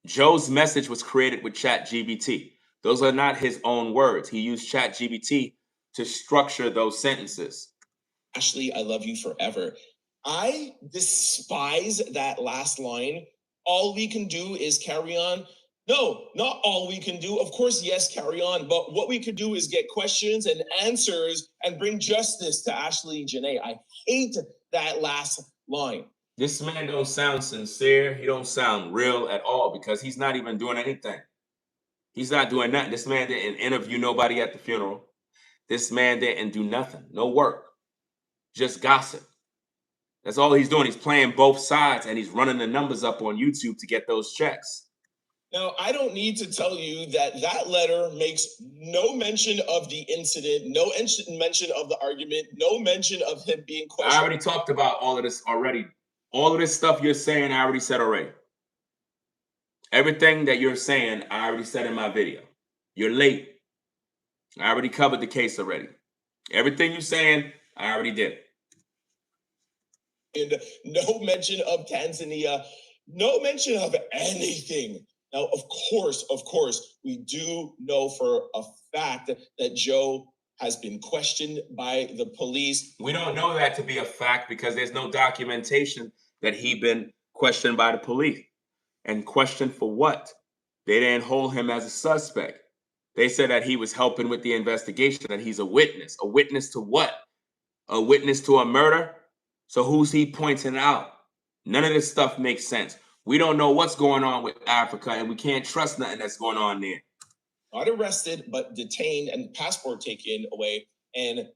Joe's message was created with ChatGPT. Those are not his own words. He used ChatGPT to structure those sentences. Ashlee, I love you forever. I despise that last line. All we can do is carry on. No, not all we can do. Of course, yes, carry on. But what we could do is get questions and answers and bring justice to Ashlee Jenae. I hate that last line. This man don't sound sincere. He don't sound real at all because he's not even doing anything. He's not doing nothing. This man didn't interview nobody at the funeral. This man didn't do nothing. No work. Just gossip. That's all he's doing. He's playing both sides and he's running the numbers up on YouTube to get those checks. Now, I don't need to tell you that that letter makes no mention of the incident, no mention of the argument, no mention of him being questioned. I already talked about all of this already. All of this stuff you're saying, I already said already. Everything that you're saying, I already said in my video. You're late. I already covered the case already. Everything you're saying, I already did. And no mention of Tanzania, no mention of anything. Now, of course, we do know for a fact that Joe has been questioned by the police. We don't know that to be a fact because there's no documentation that he's been questioned by the police. And questioned for what? They didn't hold him as a suspect. They said that he was helping with the investigation, that he's a witness. A witness to what? A witness to a murder? So who's he pointing out? None of this stuff makes sense. We don't know what's going on with Africa, and we can't trust nothing that's going on there. not arrested, but detained and passport taken away. And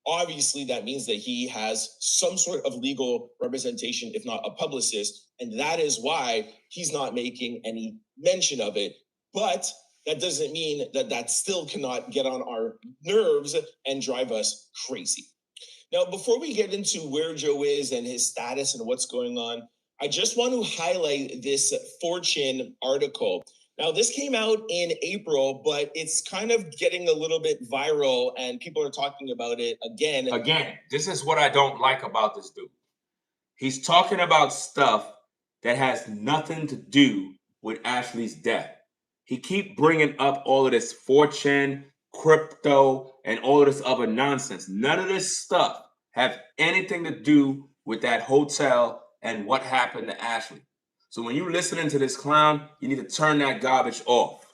obviously that means that he has some sort of legal representation, if not a publicist. And that is why he's not making any mention of it. But that doesn't mean that that still cannot get on our nerves and drive us crazy. Now, before we get into where Joe is and his status and what's going on, I just want to highlight this Fortune article. Now, this came out in April, but it's kind of getting a little bit viral and people are talking about it again. Again, this is what I don't like about this dude. He's talking about stuff that has nothing to do with Ashlee's death. He keep bringing up all of this fortune, crypto, and all of this other nonsense. None of this stuff have anything to do with that hotel and what happened to Ashlee. So when you're listening to this clown, you need to turn that garbage off.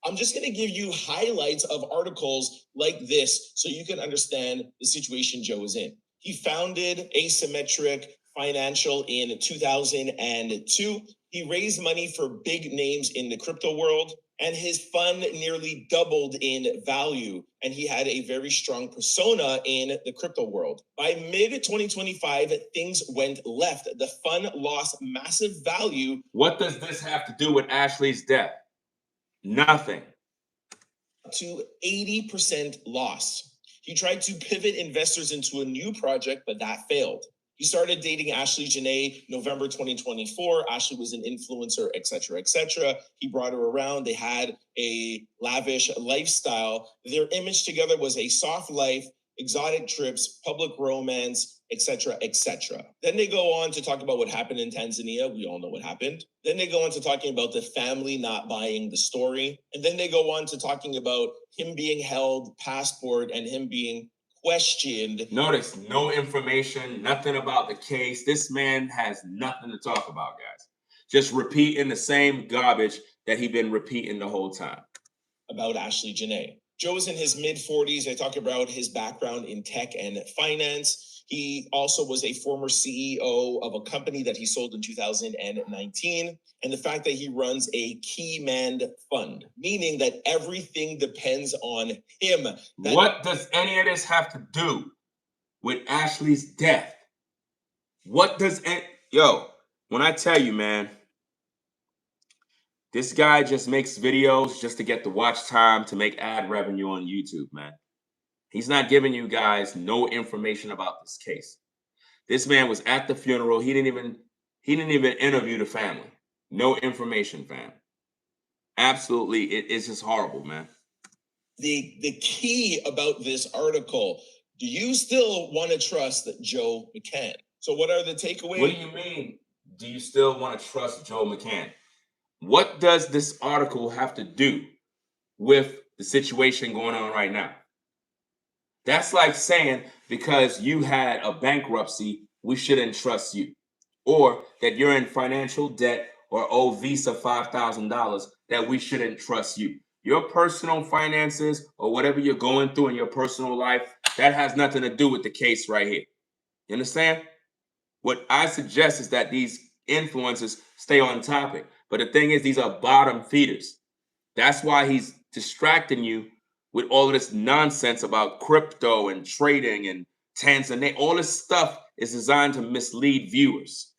I'm just going to give you highlights of articles like this so you can understand the situation Joe is in. He founded Asymmetric Financial in 2002. He raised money for big names in the crypto world, and his fund nearly doubled in value. And he had a very strong persona in the crypto world. By mid-2025, things went left. The fund lost massive value. What does this have to do with Ashlee's death? Nothing. To 80% loss. He tried to pivot investors into a new project, but that failed. He started dating Ashlee Jenae November 2024. Ashlee was an influencer, etc., etc. He brought her around. They had a lavish lifestyle. Their image together was a soft life, exotic trips, public romance, etc., etc. Then they go on to talk about what happened in Tanzania. We all know what happened. Then they go on to talking about the family not buying the story. And then they go on to talking about him being held, passport, and him being questioned. Notice no information, nothing about the case. This man has nothing to talk about, guys. Just repeating the same garbage that he's been repeating the whole time. About Ashlee Jenae. Joe is in his mid-40s. I talk about his background in tech and finance. He also was a former CEO of a company that he sold in 2019. And the fact that he runs a key man fund, meaning that everything depends on him. What does any of this have to do with Ashlee's death? What does when I tell you, man, this guy just makes videos just to get the watch time to make ad revenue on YouTube, man. He's not giving you guys no information about this case. This man was at the funeral. He didn't even interview the family. No information, fam. Absolutely, it's just horrible, man. The key about this article, do you still want to trust Joe McCann? So what are the takeaways? What do you mean, do you still want to trust Joe McCann? What does this article have to do with the situation going on right now? That's like saying because you had a bankruptcy, we shouldn't trust you. Or that you're in financial debt or owe Visa $5,000, that we shouldn't trust you. Your personal finances or whatever you're going through in your personal life, that has nothing to do with the case right here. You understand? What I suggest is that these influencers stay on topic. But the thing is, these are bottom feeders. That's why he's distracting you with all of this nonsense about crypto and trading and Tanzania. All this stuff is designed to mislead viewers.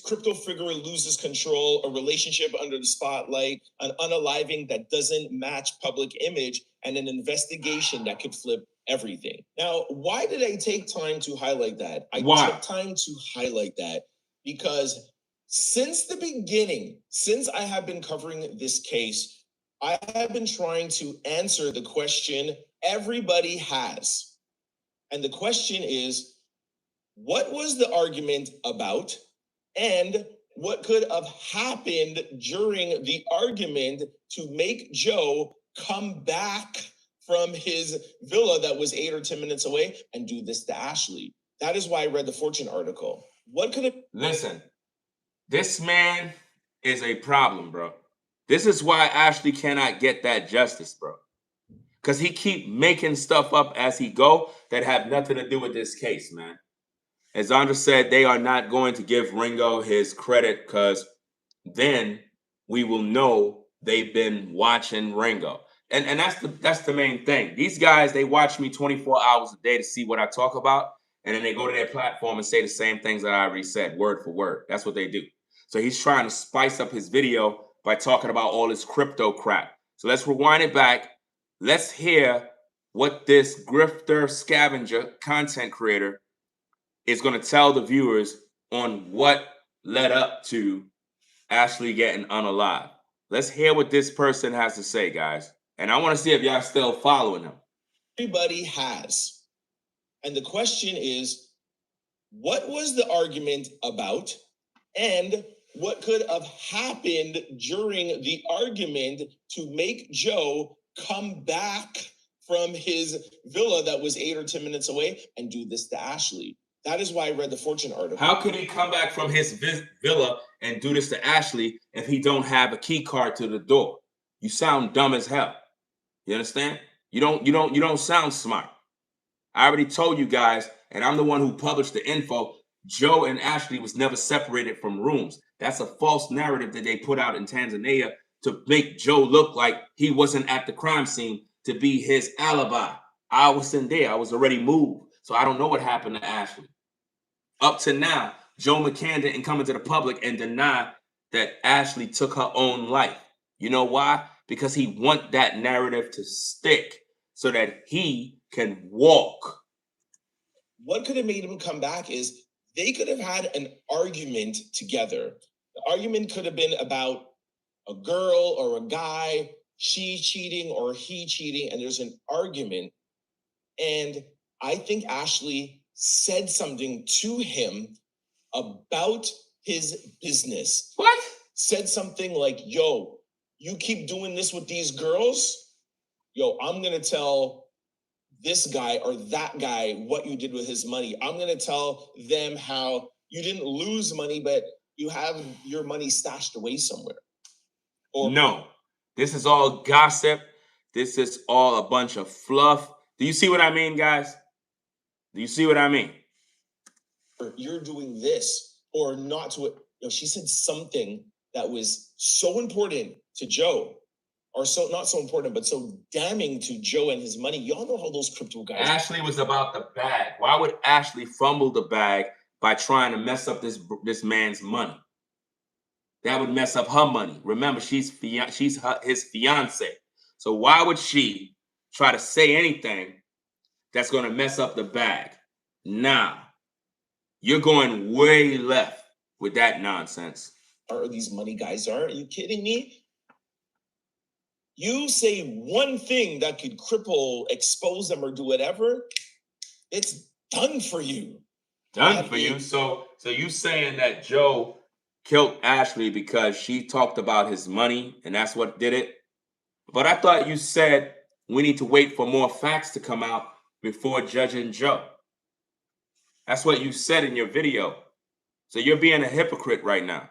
Crypto figure loses control, a relationship under the spotlight, an unaliving that doesn't match public image, and an investigation that could flip everything. Now, why did I take time to highlight that? I took time to highlight that because since the beginning, since I have been covering this case, I have been trying to answer the question everybody has. And the question is, what was the argument about? And what could have happened during the argument to make Joe come back from his villa that was 8 or 10 minutes away and do this to Ashlee? That is why I read the Fortune article. What could have... Listen, this man is a problem, bro. This is why Ashlee cannot get that justice, bro. Because he keep making stuff up as he go that have nothing to do with this case, man. As Andra said, they are not going to give Ringo his credit because then we will know they've been watching Ringo. And that's the main thing. These guys, they watch me 24 hours a day to see what I talk about, and then they go to their platform and say the same things that I already said, word for word. That's what they do. So he's trying to spice up his video by talking about all this crypto crap. So let's rewind it back. Let's hear what this grifter scavenger content creator is going to tell the viewers on what led up to Ashlee getting unalive. Let's hear what this person has to say, guys. And I want to see if y'all still following him. Everybody has. And the question is, what was the argument about? And what could have happened during the argument to make Joe come back from his villa that was 8 or 10 minutes away and do this to Ashlee? That is why I read the Fortune article. How could he come back from his villa and do this to Ashlee if he don't have a key card to the door? You sound dumb as hell. You understand? You don't sound smart. I already told you guys, and I'm the one who published the info. Joe and Ashlee was never separated from rooms. That's a false narrative that they put out in Tanzania to make Joe look like he wasn't at the crime scene to be his alibi. I wasn't there. I was already moved. So I don't know what happened to Ashlee. Up to now, Joe McCann didn't come into the public and deny that Ashlee took her own life. You know why? Because he wants that narrative to stick so that he can walk. What could have made him come back is they could have had an argument together. The argument could have been about a girl or a guy, she cheating or he cheating, and there's an argument. And I think Ashlee said something to him about his business. What? Said something like, yo, you keep doing this with these girls? Yo, I'm going to tell this guy or that guy what you did with his money. I'm going to tell them how you didn't lose money, but you have your money stashed away somewhere. Or no, this is all gossip. This is all a bunch of fluff. Do you see what I mean, guys? Do you see what I mean? You're doing this or not to it. You know, she said something that was so important to Joe, or so not so important, but so damning to Joe and his money. Y'all know how those crypto guys. Ashlee was about the bag. Why would Ashlee fumble the bag by trying to mess up this man's money? That would mess up her money. Remember, she's his fiance. So why would she try to say anything that's going to mess up the bag? Now, you're going way left with that nonsense. Are these money guys are you kidding me? You say one thing that could cripple, expose them, or do whatever, it's done for you. Done for you? So you saying that Joe killed Ashlee because she talked about his money and that's what did it? But I thought you said we need to wait for more facts to come out before judging Joe. That's what you said in your video. So you're being a hypocrite right now.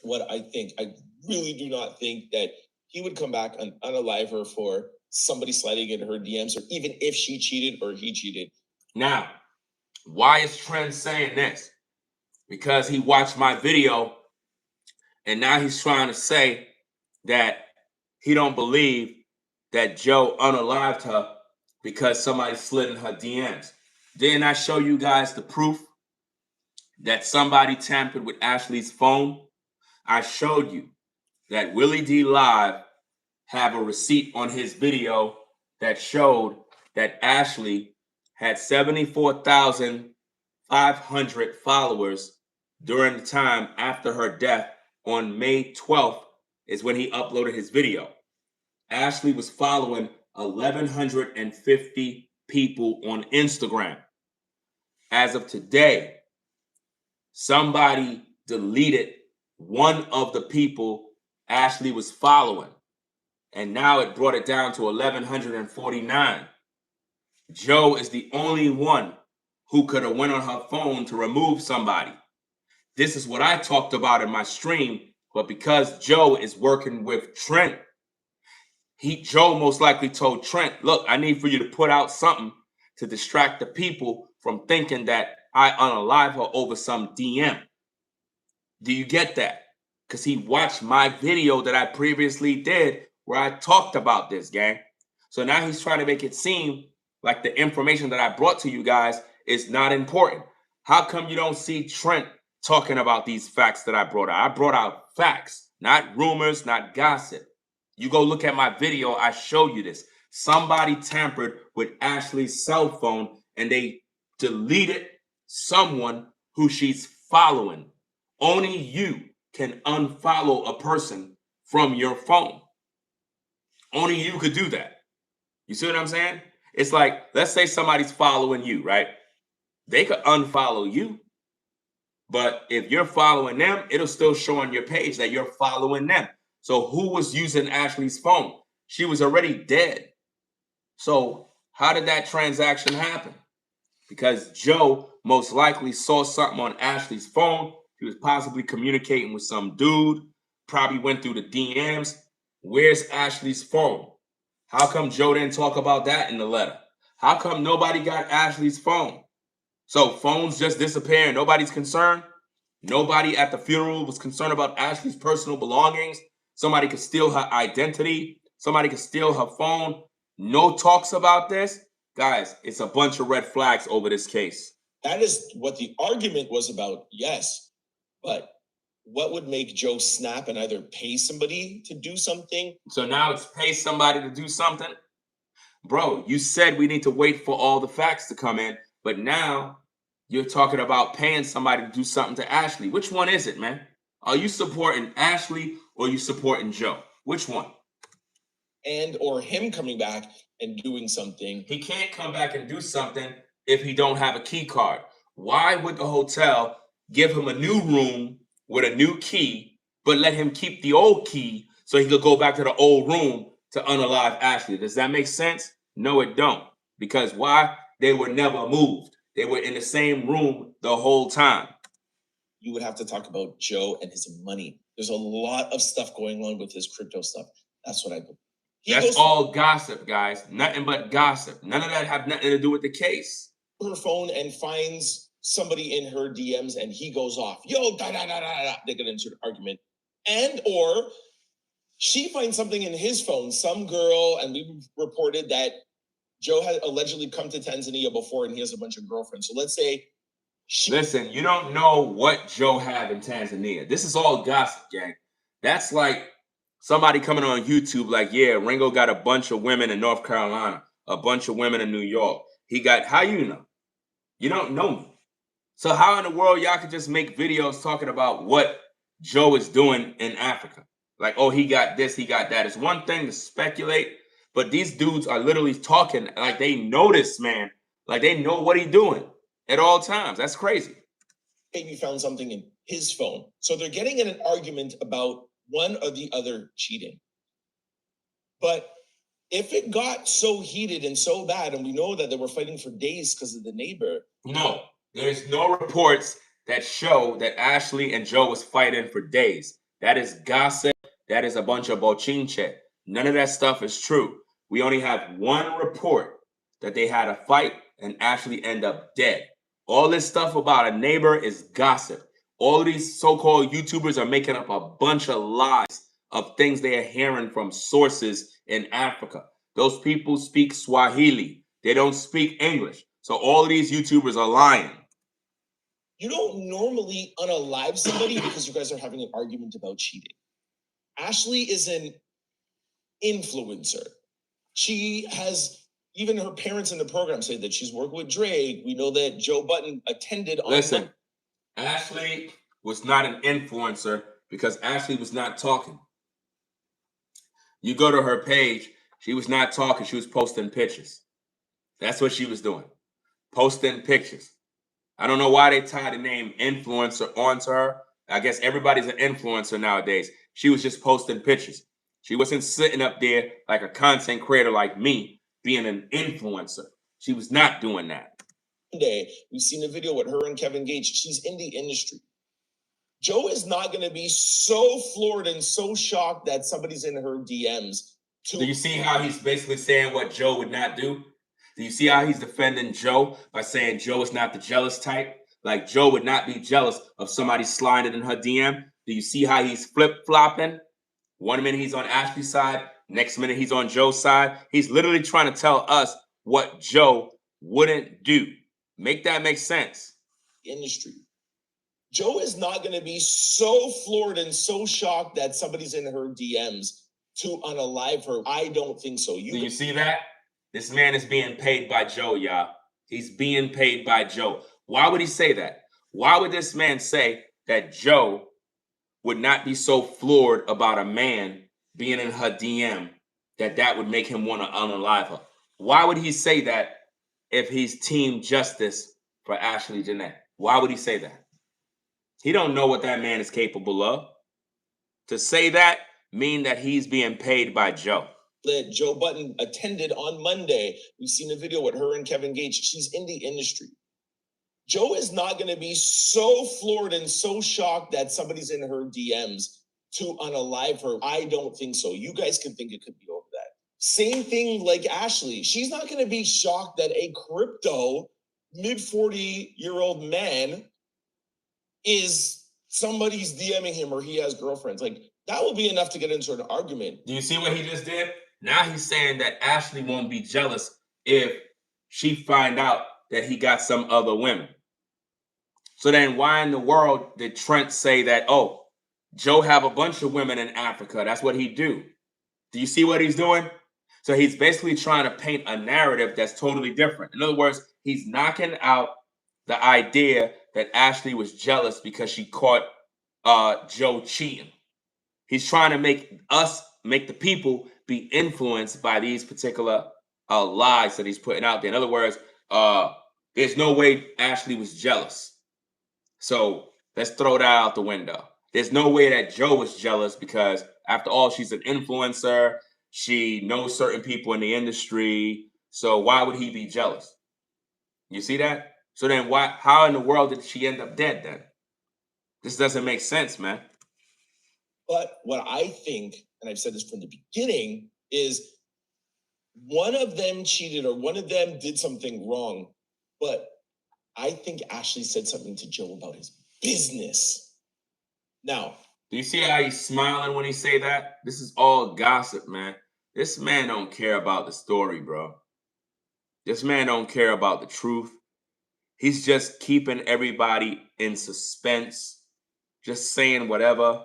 What I think, I really do not think that he would come back and unalive her for somebody sliding into her DMs, or even if she cheated or he cheated. Now, why is Trent saying this? Because he watched my video and now he's trying to say that he don't believe that Joe unalived her because somebody slid in her DMs. Didn't I show you guys the proof that somebody tampered with Ashlee's phone? I showed you that Willie D Live have a receipt on his video that showed that Ashlee had 74,500 followers during the time after her death. On May 12th is when he uploaded his video. Ashlee was following 1,150 people on Instagram. As of today, somebody deleted one of the people Ashlee was following, and now it brought it down to 1,149. Joe is the only one who could have went on her phone to remove somebody. This is what I talked about in my stream, but because Joe is working with Trent, Joe most likely told Trent, look, I need for you to put out something to distract the people from thinking that I unalive her over some DM. Do you get that? Because he watched my video that I previously did where I talked about this, gang. So now he's trying to make it seem like the information that I brought to you guys is not important. How come you don't see Trent talking about these facts that I brought out? I brought out facts, not rumors, not gossip. You go look at my video, I show you this. Somebody tampered with Ashlee's cell phone and they deleted someone who she's following. Only you can unfollow a person from your phone. Only you could do that. You see what I'm saying? It's like, let's say somebody's following you, right? They could unfollow you. But if you're following them, it'll still show on your page that you're following them. So who was using Ashlee's phone? She was already dead. So how did that transaction happen? Because Joe most likely saw something on Ashlee's phone. He was possibly communicating with some dude, probably went through the DMs. Where's Ashlee's phone? How come Joe didn't talk about that in the letter? How come nobody got Ashlee's phone? So phones just disappear and nobody's concerned? Nobody at the funeral was concerned about Ashlee's personal belongings? Somebody could steal her identity? Somebody could steal her phone? No talks about this? Guys, it's a bunch of red flags over this case. That is what the argument was about, yes. But what would make Joe snap and either pay somebody to do something? So now it's pay somebody to do something? Bro, you said we need to wait for all the facts to come in, but now you're talking about paying somebody to do something to Ashlee. Which one is it, man? Are you supporting Ashlee or are you supporting Joe? Which one? And or him coming back and doing something. He can't come back and do something if he don't have a key card. Why would the hotel give him a new room with a new key, but let him keep the old key so he could go back to the old room to unalive Ashlee? Does that make sense? No, it don't. Because why? They were never moved. They were in the same room the whole time. You would have to talk about Joe and his money. There's a lot of stuff going on with his crypto stuff. That's what I believe. That's all gossip, guys. Nothing but gossip. None of that have nothing to do with the case. Her phone and finds somebody in her DMs and he goes off. Yo, da da da da da. They get into an argument. And or she finds something in his phone, some girl, and we reported that Joe had allegedly come to Tanzania before and he has a bunch of girlfriends. So let's say listen, you don't know what Joe had in Tanzania. This is all gossip, gang. That's like somebody coming on YouTube like, yeah, Ringo got a bunch of women in North Carolina, a bunch of women in New York. He got, how you know? You don't know me. So how in the world y'all could just make videos talking about what Joe is doing in Africa? Like, oh, he got this, he got that. It's one thing to speculate, but these dudes are literally talking like they know this man, like they know what he's doing at all times. That's crazy. Maybe found something in his phone. So they're getting in an argument about one or the other cheating. But if it got so heated and so bad, and we know that they were fighting for days because of the neighbor. No, there's no reports that show that Ashlee and Joe was fighting for days. That is gossip. That is a bunch of bochinche. None of that stuff is true. We only have one report that they had a fight and Ashlee ended up dead. All this stuff about a neighbor is gossip. All of these so-called YouTubers are making up a bunch of lies of things they are hearing from sources in Africa. Those people speak Swahili. They don't speak English. So all of these YouTubers are lying. You don't normally unalive somebody because you guys are having an argument about cheating. Ashlee is an influencer. She has, even her parents in the program say that she's working with Drake. We know that Joe Budden attended on. Listen, Ashlee was not an influencer because Ashlee was not talking. You go to her page, she was not talking, she was posting pictures. That's what she was doing. Posting pictures. I don't know why they tied the name influencer onto her. I guess everybody's an influencer nowadays. She was just posting pictures. She wasn't sitting up there like a content creator like me, being an influencer. She was not doing that. Today, we've seen a video with her and Kevin Gage. She's in the industry. Joe is not going to be so floored and so shocked that somebody's in her DMs. Do you see how he's basically saying what Joe would not do? Do you see how he's defending Joe by saying Joe is not the jealous type? Like Joe would not be jealous of somebody sliding in her DM. Do you see how he's flip-flopping? One minute he's on Ashlee's side, Next minute, he's on Joe's side. He's literally trying to tell us what Joe wouldn't do. Make that make sense. Industry. Joe is not going to be so floored and so shocked that somebody's in her DMs to unalive her. I don't think so. Do you see that? This man is being paid by Joe, y'all. He's being paid by Joe. Why would he say that? Why would this man say that Joe would not be so floored about a man being in her DM that would make him want to unalive her? Why would he say that if he's team justice for Ashlee Jenae? Why would he say that? He don't know what that man is capable of. To say that mean that he's being paid by Joe. That Joe Budden attended on Monday. We've seen a video with her and Kevin Gage. She's in the industry. Joe is not going to be so floored and so shocked that somebody's in her DMs to unalive her. I don't think so. You guys can think it could be over that. Same thing like Ashlee. She's not going to be shocked that a crypto mid-40-year-old man is somebody's DMing him or he has girlfriends. Like, that will be enough to get into an argument. Do you see what he just did? Now he's saying that Ashlee won't be jealous if she find out that he got some other women. So then why in the world did Trent say that, oh, Joe have a bunch of women in Africa? That's what he do. Do you see what he's doing? So he's basically trying to paint a narrative that's totally different. In other words, he's knocking out the idea that Ashlee was jealous because she caught Joe cheating. He's trying to make the people be influenced by these particular lies that he's putting out there. In other words, there's no way Ashlee was jealous. So let's throw that out the window. There's no way that Joe was jealous because, after all, she's an influencer. She knows certain people in the industry. So why would he be jealous? You see that? So then how in the world did she end up dead then? This doesn't make sense, man. But what I think, and I've said this from the beginning, is one of them cheated or one of them did something wrong. But I think Ashlee said something to Joe about his business. Now, do you see how he's smiling when he say that? This is all gossip, man. This man don't care about the story, bro. This man don't care about the truth. He's just keeping everybody in suspense, just saying whatever.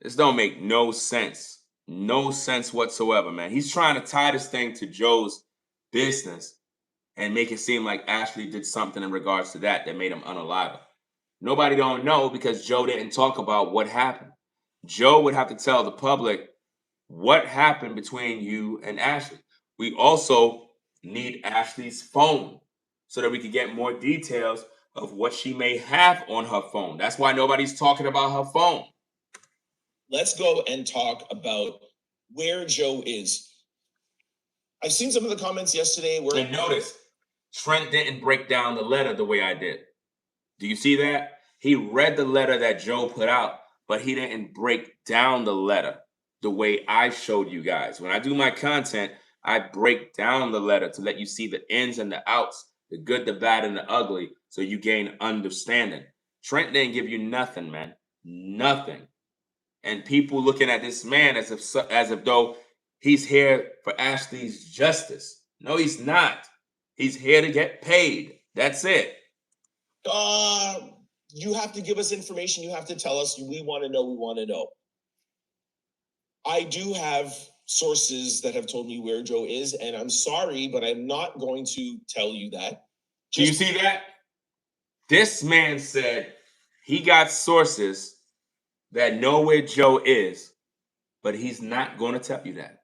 This don't make no sense. No sense whatsoever, man. He's trying to tie this thing to Joe's business and make it seem like Ashlee did something in regards to that made him unalive her. Nobody don't know because Joe didn't talk about what happened. Joe would have to tell the public what happened between you and Ashlee. We also need Ashlee's phone so that we can get more details of what she may have on her phone. That's why nobody's talking about her phone. Let's go and talk about where Joe is. I've seen some of the comments yesterday where... And notice, Trent didn't break down the letter the way I did. Do you see that? He read the letter that Joe put out, but he didn't break down the letter the way I showed you guys. When I do my content, I break down the letter to let you see the ins and the outs, the good, the bad, and the ugly, so you gain understanding. Trent didn't give you nothing, man. Nothing. And people looking at this man as if though he's here for Ashlee's justice. No, he's not. He's here to get paid. That's it. You have to give us information. You have to tell us. We want to know. We want to know. I do have sources that have told me where Joe is, and I'm sorry, but I'm not going to tell you that. Do you see that? This man said he got sources that know where Joe is, but he's not going to tell you that.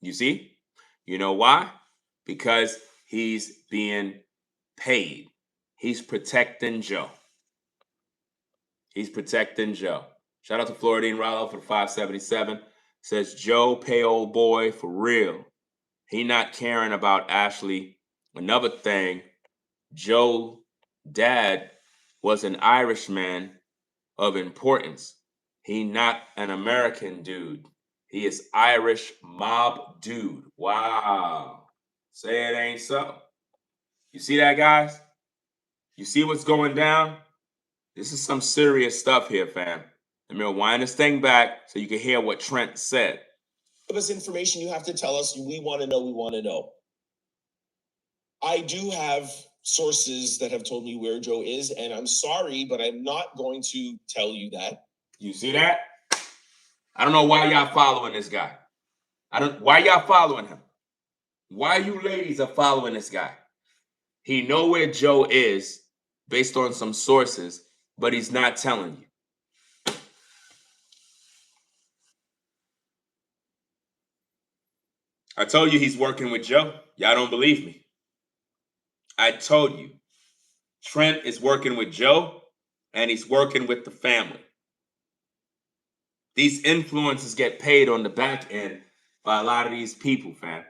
You see? You know why? Because he's being paid. He's protecting Joe. He's protecting Joe. Shout out to Floridine Rollo for the 577. Says, Joe pay old boy for real. He not caring about Ashlee. Another thing, Joe dad was an Irishman of importance. He not an American dude. He is Irish mob dude. Wow. Say it ain't so. You see that, guys? You see what's going down? This is some serious stuff here, fam. Let me rewind this thing back so you can hear what Trent said. Give us information. You have to tell us. We want to know. We want to know. I do have sources that have told me where Joe is, and I'm sorry, but I'm not going to tell you that. You see that? I don't know why y'all following this guy. Why y'all following him? Why you ladies are following this guy? He know where Joe is based on some sources, but he's not telling you. I told you he's working with Joe. Y'all don't believe me. I told you. Trent is working with Joe, and he's working with the family. These influencers get paid on the back end by a lot of these people, fam.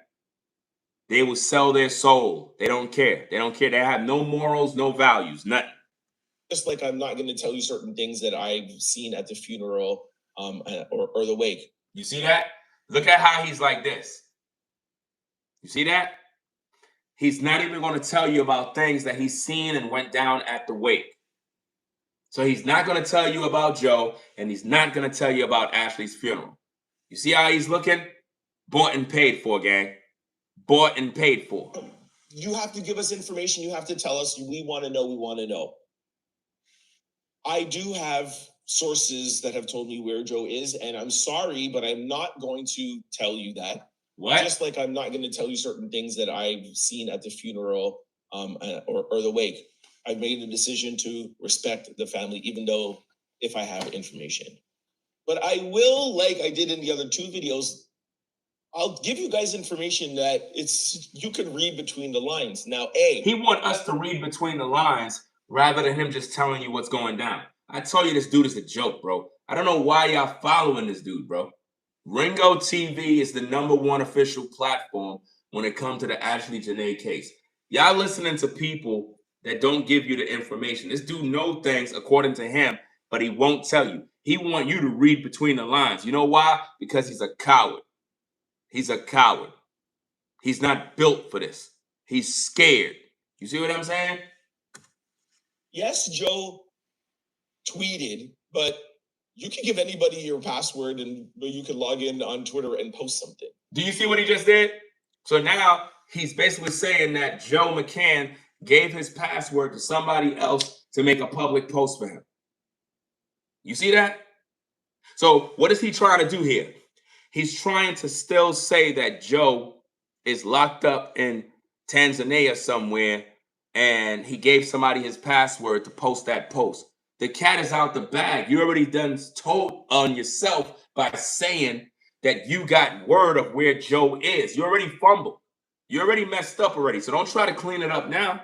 They will sell their soul. They don't care. They don't care. They have no morals, no values, nothing. Just like I'm not going to tell you certain things that I've seen at the funeral or the wake. You see that? Look at how he's like this. You see that? He's not even going to tell you about things that he's seen and went down at the wake. So he's not going to tell you about Joe, and he's not going to tell you about Ashlee's funeral. You see how he's looking? Bought and paid for, gang. Bought and paid for. You have to give us information. You have to tell us. We want to know. We want to know. I do have sources that have told me where Joe is, and I'm sorry, but I'm not going to tell you that. What? Just like I'm not going to tell you certain things that I've seen at the funeral or the wake. I've made a decision to respect the family, even though if I have information. But I will, like I did in the other two videos, I'll give you guys information that you can read between the lines. Now, he want us to read between the lines rather than him just telling you what's going down. I told you this dude is a joke, bro. I don't know why y'all following this dude, bro. Ringo TV is the #1 official platform when it comes to the Ashlee Jenae case. Y'all listening to people that don't give you the information. This dude knows things according to him, but he won't tell you. He want you to read between the lines. You know why? Because he's a coward. He's a coward. He's not built for this. He's scared. You see what I'm saying? Yes, Joe tweeted, but you can give anybody your password and you can log in on Twitter and post something. Do you see what he just did? So now he's basically saying that Joe McCann gave his password to somebody else to make a public post for him. You see that? So what is he trying to do here? He's trying to still say that Joe is locked up in Tanzania somewhere and he gave somebody his password to post that post. The cat is out the bag. You already done told on yourself by saying that you got word of where Joe is. You already fumbled. You already messed up already. So don't try to clean it up now.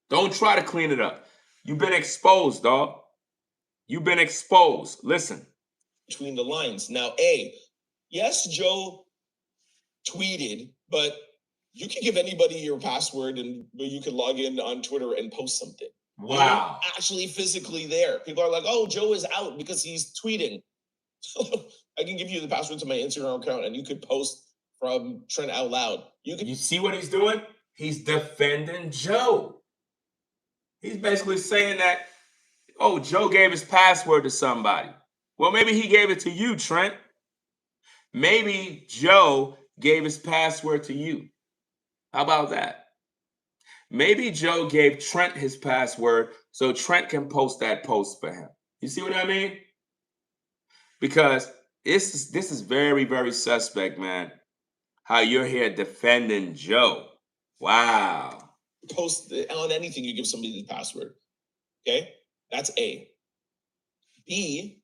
Don't try to clean it up. You've been exposed, dog. You've been exposed. Listen. Between the lines. Now, yes, Joe tweeted, but you can give anybody your password and you can log in on Twitter and post something. Wow. You're actually physically there. People are like, oh, Joe is out because he's tweeting. I can give you the password to my Instagram account and you could post from Trent out loud. You see what he's doing? He's defending Joe. He's basically saying that, oh, Joe gave his password to somebody. Well, maybe he gave it to you, Trent. Maybe Joe gave his password to you. How about that? Maybe Joe gave Trent his password so Trent can post that post for him. You see what I mean? Because this is very, very suspect, man. How you're here defending Joe. Wow. Post on anything, you give somebody the password. Okay? That's A. B.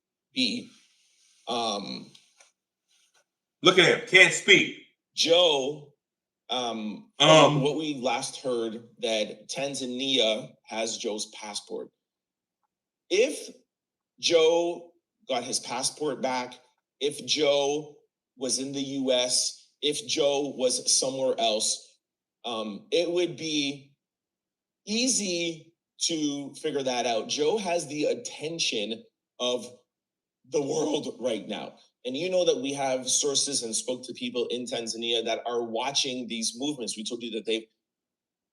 Look at him. Can't speak. Joe, what we last heard that Tanzania has Joe's passport. If Joe got his passport back, if Joe was in the US, if Joe was somewhere else, it would be easy to figure that out. Joe has the attention of the world right now. And you know that we have sources and spoke to people in Tanzania that are watching these movements. We told you that they've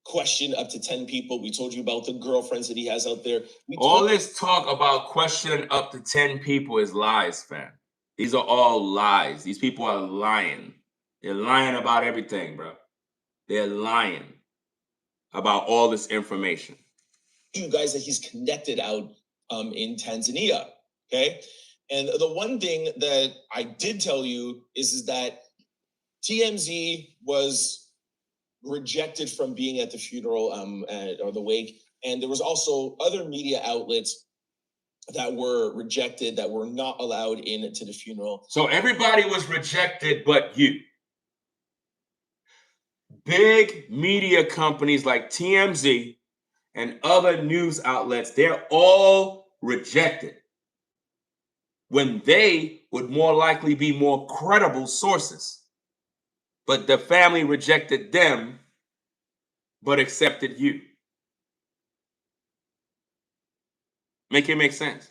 question up to 10 people. We told you about the girlfriends that he has out there. All this talk about questioning up to 10 people is lies, fam. These are all lies. These people are lying. They're lying about everything, bro. They're lying about all this information. You guys that he's connected out in Tanzania, okay? And the one thing that I did tell you is that TMZ was rejected from being at the funeral or the wake. And there was also other media outlets that were rejected, that were not allowed in to the funeral. So everybody was rejected but you. Big media companies like TMZ and other news outlets, they're all rejected when they would more likely be more credible sources. But the family rejected them but accepted you. Make it make sense?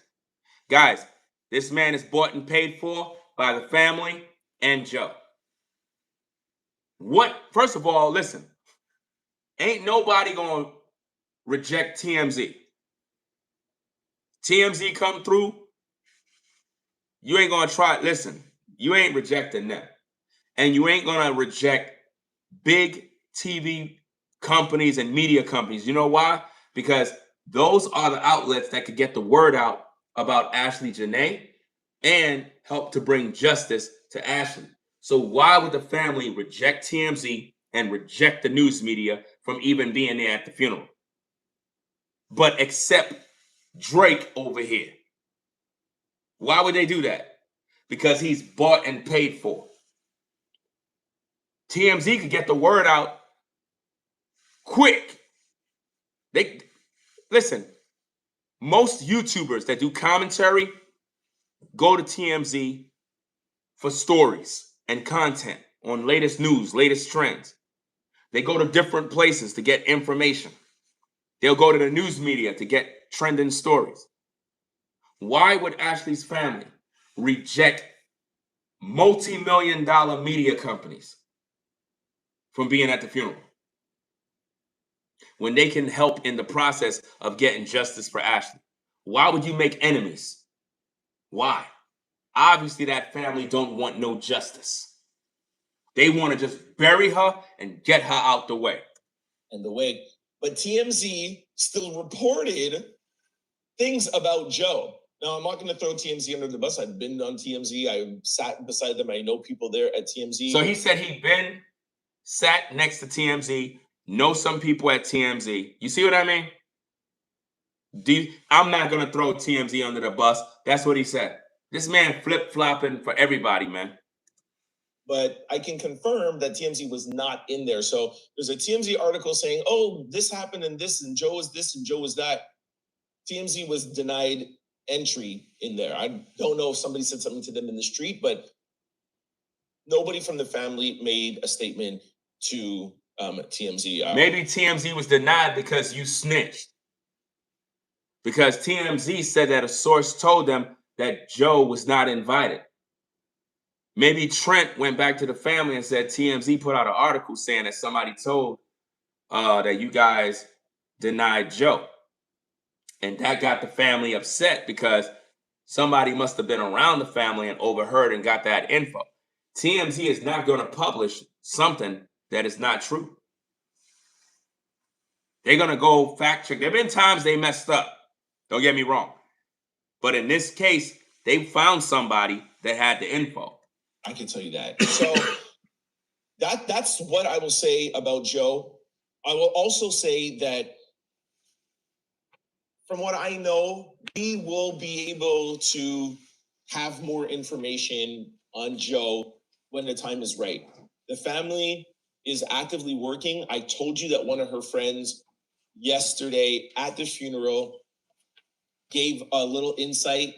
Guys, this man is bought and paid for by the family and Joe. First of all, listen, ain't nobody gonna reject TMZ. TMZ come through, you ain't gonna try. Listen, you ain't rejecting them. And you ain't gonna reject big TV companies and media companies. You know why? Because those are the outlets that could get the word out about Ashlee Jenae and help to bring justice to Ashlee. So why would the family reject TMZ and reject the news media from even being there at the funeral, but accept Drake over here? Why would they do that? Because he's bought and paid for. TMZ could get the word out quick. Listen, most YouTubers that do commentary go to TMZ for stories and content on latest news, latest trends. They go to different places to get information. They'll go to the news media to get trending stories. Why would Ashlee's family reject multi-million-dollar media companies from being at the funeral when they can help in the process of getting justice for Ashlee? Why would you make enemies? Why? Obviously, that family don't want no justice. They want to just bury her and get her out the way. And the way, but TMZ still reported things about Joe. Now, I'm not going to throw TMZ under the bus. I've been on TMZ. I sat beside them. I know people there at TMZ. So he said he'd been sat next to TMZ, know some people at TMZ. You see what I mean? I'm not going to throw TMZ under the bus. That's what he said. This man flip-flopping for everybody, man. But I can confirm that TMZ was not in there. So there's a TMZ article saying, oh, this happened and this, and Joe was this and Joe was that. TMZ was denied entry in there. I don't know if somebody said something to them in the street, but nobody from the family made a statement to TMZ. Maybe TMZ was denied because you snitched. Because TMZ said that a source told them that Joe was not invited. Maybe Trent went back to the family and said TMZ put out an article saying that somebody told that you guys denied Joe. And that got the family upset because somebody must have been around the family and overheard and got that info. TMZ is not going to publish something that is not true. They're going to go fact check. There have been times they messed up. Don't get me wrong. But in this case, they found somebody that had the info. I can tell you that. So that's what I will say about Joe. I will also say that from what I know, we will be able to have more information on Joe when the time is right. The family is actively working. I told you that one of her friends yesterday at the funeral gave a little insight.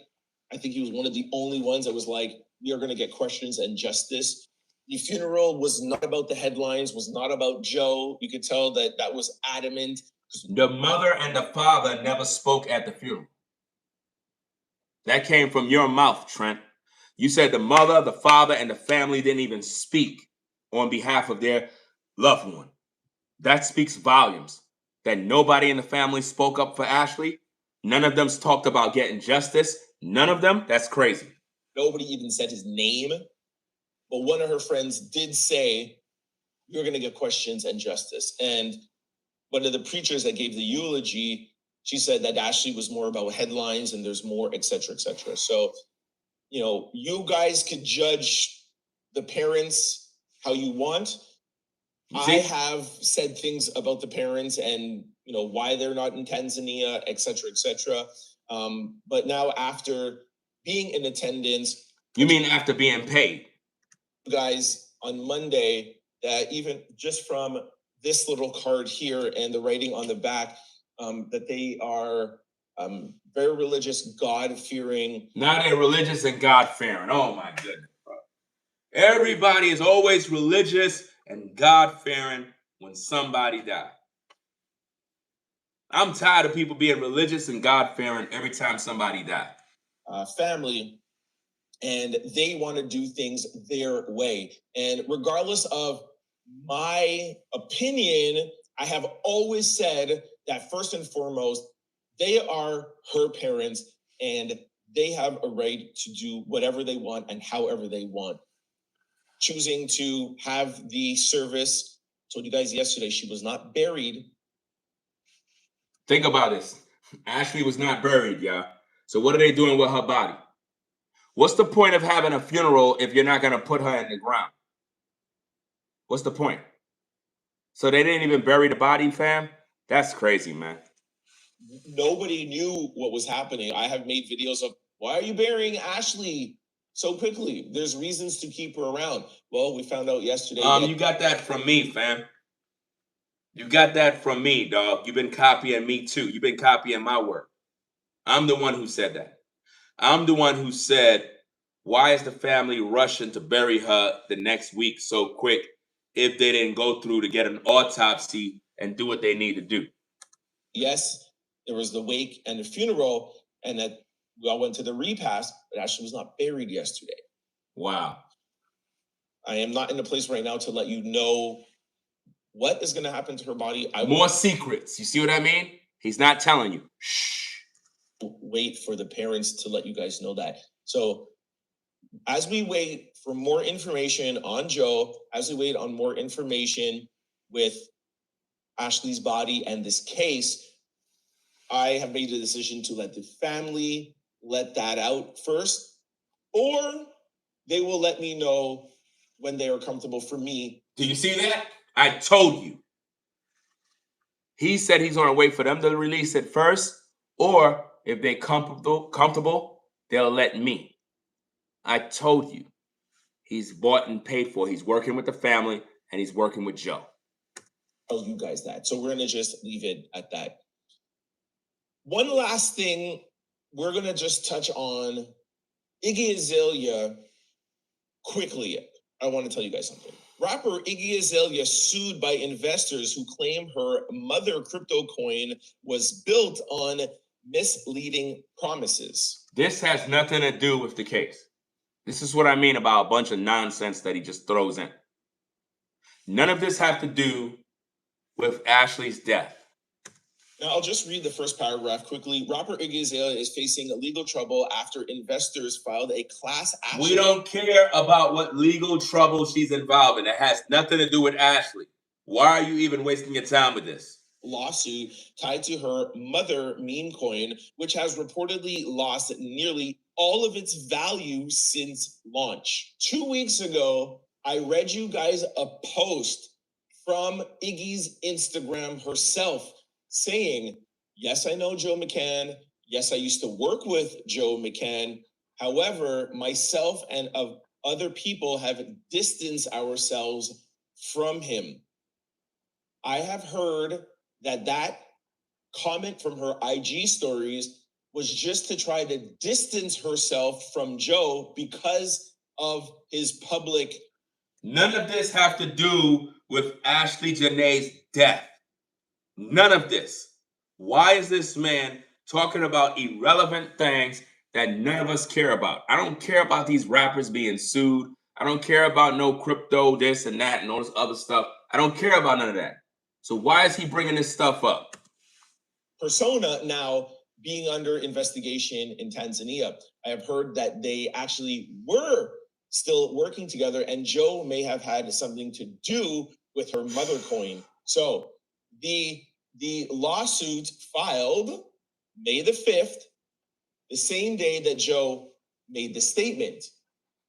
I think he was one of the only ones that was like, we are going to get questions and justice. The funeral was not about the headlines, was not about Joe. You could tell that that was adamant. The mother and the father never spoke at the funeral. That came from your mouth, Trent. You said the mother, the father, and the family didn't even speak on behalf of their loved one. That speaks volumes. That nobody in the family spoke up for Ashlee. None of them talked about getting justice. None of them. That's crazy. Nobody even said his name. But one of her friends did say, you're going to get questions and justice. And one of the preachers that gave the eulogy, she said that Ashlee was more about headlines and there's more, et cetera, et cetera. So, you know, you guys could judge the parents how you want. I have said things about the parents and, you know, why they're not in Tanzania, et cetera, et cetera. But now after being in attendance. You mean after being paid? Guys, on Monday, that even just from this little card here and the writing on the back, that they are very religious, God-fearing. Now they're religious and God-fearing. Oh my goodness, bro. Everybody is always religious and God-fearing when somebody dies. I'm tired of people being religious and God-fearing every time somebody dies. Family, and they want to do things their way. And regardless of my opinion, I have always said that first and foremost, they are her parents and they have a right to do whatever they want and however they want. Choosing to have the service, told you guys yesterday, she was not buried. Think about this. Ashlee was not buried, y'all. So what are they doing with her body? What's the point of having a funeral if you're not going to put her in the ground? What's the point? So they didn't even bury the body, fam? That's crazy, man. Nobody knew what was happening. I have made videos of, why are you burying Ashlee so quickly? There's reasons to keep her around. Well, we found out yesterday. You got that from me, fam. You got that from me, dog. You've been copying me too. You've been copying my work. I'm the one who said that. I'm the one who said, why is the family rushing to bury her the next week so quick if they didn't go through to get an autopsy and do what they need to do? Yes, there was the wake and the funeral, and that we all went to the repast, but Ashlee was not buried yesterday. Wow. I am not in a place right now to let you know what is going to happen to her body. More secrets. You see what I mean? He's not telling you. Shh. Wait for the parents to let you guys know that. So as we wait for more information on Joe, as we wait on more information with Ashlee's body and this case, I have made the decision to let the family let that out first, or they will let me know when they are comfortable for me. Do you see that? I told you. He said he's going to wait for them to release it first, or if they're comfortable, they'll let me. I told you. He's bought and paid for. He's working with the family, and he's working with Joe. Tell you guys that. So we're going to just leave it at that. One last thing we're going to just touch on Iggy Azalea quickly. I want to tell you guys something. Rapper Iggy Azalea sued by investors who claim her mother crypto coin was built on misleading promises. This has nothing to do with the case. This is what I mean about a bunch of nonsense that he just throws in. None of this has to do with Ashlee's death. Now, I'll just read the first paragraph quickly. Rapper Iggy Azalea is facing legal trouble after investors filed a class action. We don't care about what legal trouble she's involved in. It has nothing to do with Ashlee. Why are you even wasting your time with this? Lawsuit tied to her mother meme coin, which has reportedly lost nearly all of its value since launch. 2 weeks ago, I read you guys a post from Iggy's Instagram herself saying, yes, I know Joe McCann. Yes, I used to work with Joe McCann. However, myself and of other people have distanced ourselves from him. I have heard that comment from her IG stories was just to try to distance herself from Joe because of his public. None of this have to do with Ashlee Jenae's death. None of this. Why is this man talking about irrelevant things that none of us care about? I don't care about these rappers being sued. I don't care about no crypto, this and that, and all this other stuff. I don't care about none of that. So why is he bringing this stuff up? Persona now being under investigation in Tanzania. I have heard that they actually were still working together, and Joe may have had something to do with her mother coin. So the lawsuit filed May the 5th, the same day that Joe made the statement.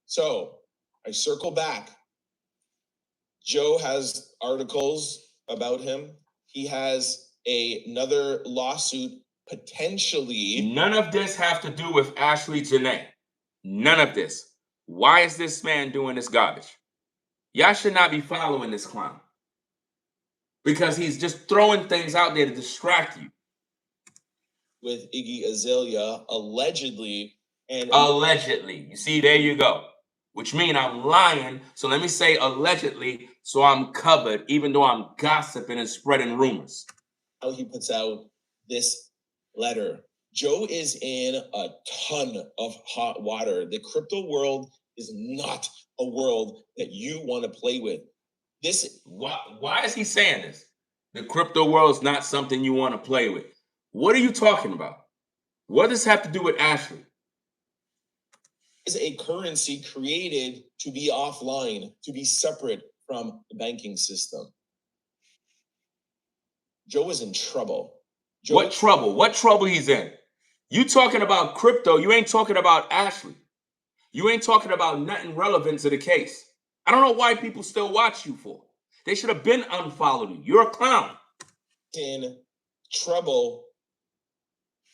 So I circle back. Joe has articles about him. He has another lawsuit potentially. None of this have to do with Ashlee Jenae. None of this. Why is this man doing this garbage? Y'all should not be following this clown. Because he's just throwing things out there to distract you. With Iggy Azalea, allegedly. And allegedly. You see, there you go. Which means I'm lying. So let me say allegedly, so I'm covered, even though I'm gossiping and spreading rumors. How he puts out this letter. Joe is in a ton of hot water. The crypto world is not a world that you want to play with. Why is he saying this? The crypto world is not something you want to play with. What are you talking about? What does this have to do with Ashlee? Is a currency created to be offline, to be separate from the banking system. Joe is in trouble. What trouble? What trouble he's in? You talking about crypto, you ain't talking about Ashlee. You ain't talking about nothing relevant to the case. I don't know why people still watch you for. They should have been unfollowed you. You're a clown. In trouble,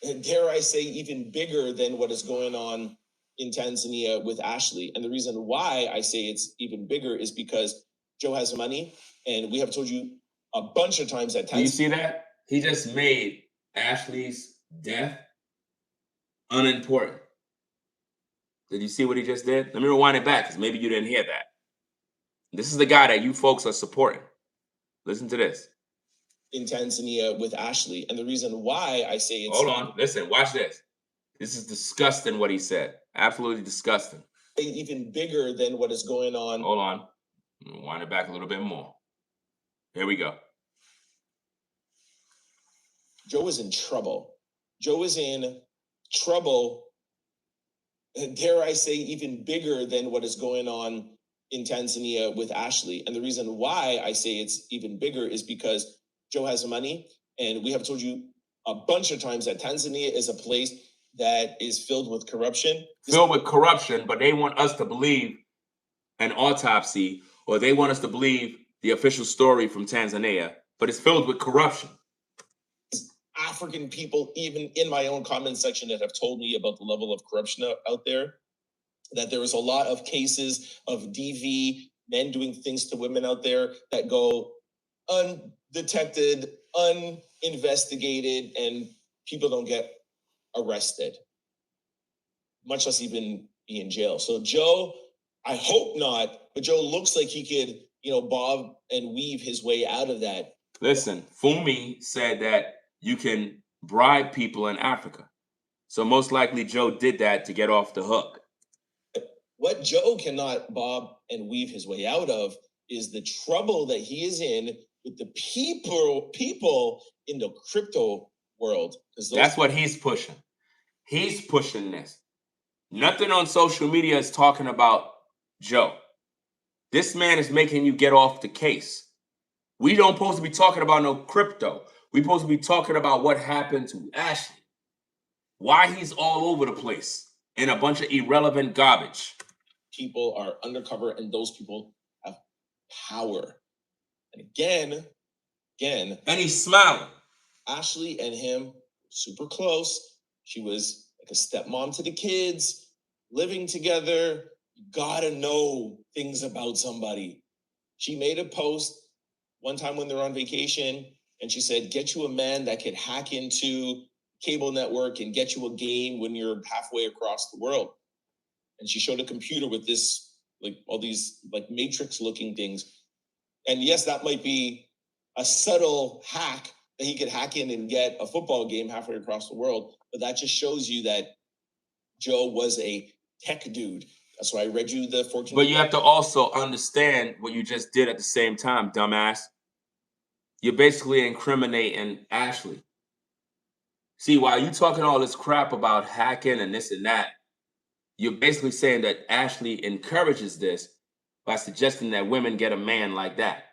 dare I say, even bigger than what is going on in Tanzania with Ashlee. And the reason why I say it's even bigger is because Joe has money, and we have told you a bunch of times that. Do you see that? He just made Ashlee's death unimportant. Did you see what he just did? Let me rewind it back, because maybe you didn't hear that. This is the guy that you folks are supporting. Listen to this. In Tanzania with Ashlee. And the reason why I say it's... Hold on. Listen, watch this. This is disgusting what he said. Absolutely disgusting. Even bigger than what is going on. Hold on. Wind it back a little bit more. Here we go. Joe is in trouble. Joe is in trouble, dare I say, even bigger than what is going on in Tanzania with Ashlee. And the reason why I say it's even bigger is because Joe has money, and we have told you a bunch of times that Tanzania is a place that is filled with corruption. Filled with corruption, but they want us to believe an autopsy, or they want us to believe the official story from Tanzania, but it's filled with corruption. African people, even in my own comment section, that have told me about the level of corruption out there, that there is a lot of cases of DV, men doing things to women out there that go undetected, uninvestigated, and people don't get arrested, much less even be in jail. So Joe, I hope not, but Joe looks like he could, bob and weave his way out of that. Listen, Fumi said that you can bribe people in Africa. So most likely Joe did that to get off the hook. What Joe cannot bob and weave his way out of is the trouble that he is in with the people in the crypto world. That's what he's pushing. He's pushing this. Nothing on social media is talking about Joe. This man is making you get off the case. We don't supposed to be talking about no crypto. We're supposed to be talking about what happened to Ashlee. Why he's all over the place in a bunch of irrelevant garbage. People are undercover, and those people have power. And again, and he's smiling. Ashlee and him, super close. She was like a stepmom to the kids, living together. You gotta know things about somebody. She made a post one time when they're on vacation, and she said, get you a man that could hack into cable network and get you a game when you're halfway across the world. And she showed a computer with this, all these matrix looking things. And yes, that might be a subtle hack that he could hack in and get a football game halfway across the world. But that just shows you that Joe was a tech dude. That's why I read you the Fortune. But you have to also understand what you just did at the same time, dumbass. you're basically incriminating Ashlee. See, while you talking all this crap about hacking and this and that, you're basically saying that Ashlee encourages this by suggesting that women get a man like that.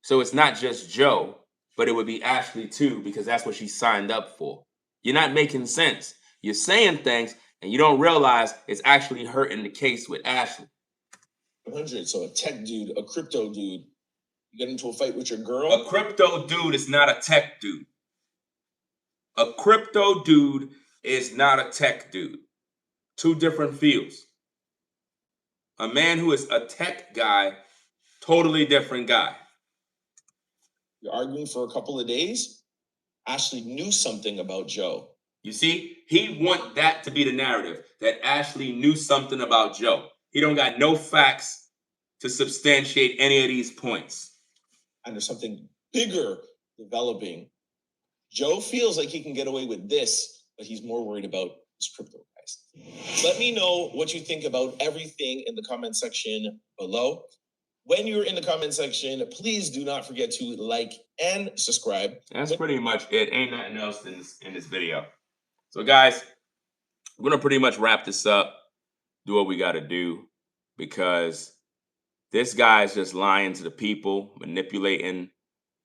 So it's not just Joe, but it would be Ashlee too, because that's what she signed up for. You're not making sense. You're saying things and you don't realize it's actually hurting the case with Ashlee. 100, so a tech dude, a crypto dude, you get into a fight with your girl? A crypto dude is not a tech dude. A crypto dude is not a tech dude. Two different fields. A man who is a tech guy, totally different guy. You're arguing for a couple of days? Ashlee knew something about Joe. You see, he want that to be the narrative, that Ashlee knew something about Joe. He don't got no facts to substantiate any of these points. And there's something bigger developing. Joe feels like he can get away with this, but he's more worried about his crypto guys. Let me know what you think about everything in the comment section below. When you're in the comment section, please do not forget to like and subscribe. That's pretty much it. Ain't nothing else in this video. So guys, we're gonna pretty much wrap this up, do what we gotta do, because this guy is just lying to the people, manipulating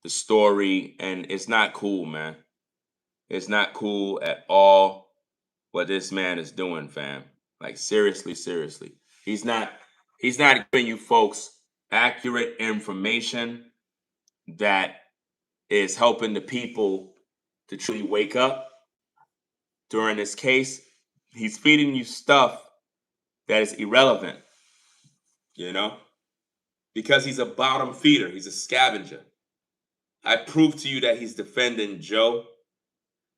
the story, and it's not cool, man. It's not cool at all what this man is doing, fam. Like seriously, seriously. He's not giving you folks accurate information that is helping the people to truly wake up during this case. He's feeding you stuff that is irrelevant, you know, because he's a bottom feeder. He's a scavenger. I proved to you that he's defending Joe,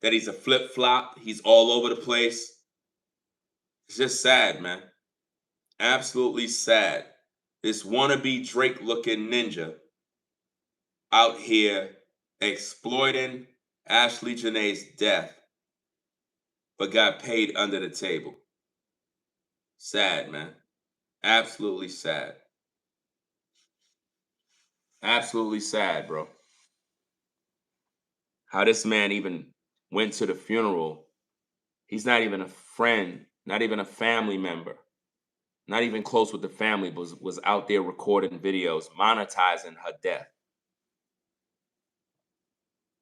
that he's a flip-flop. He's all over the place. It's just sad, man. Absolutely sad. This wannabe Drake-looking ninja out here exploiting Ashlee Jenae's death, but got paid under the table. Sad, man. Absolutely sad. Absolutely sad, bro. How this man even went to the funeral. He's not even a friend, not even a family member, not even close with the family, but was out there recording videos, monetizing her death.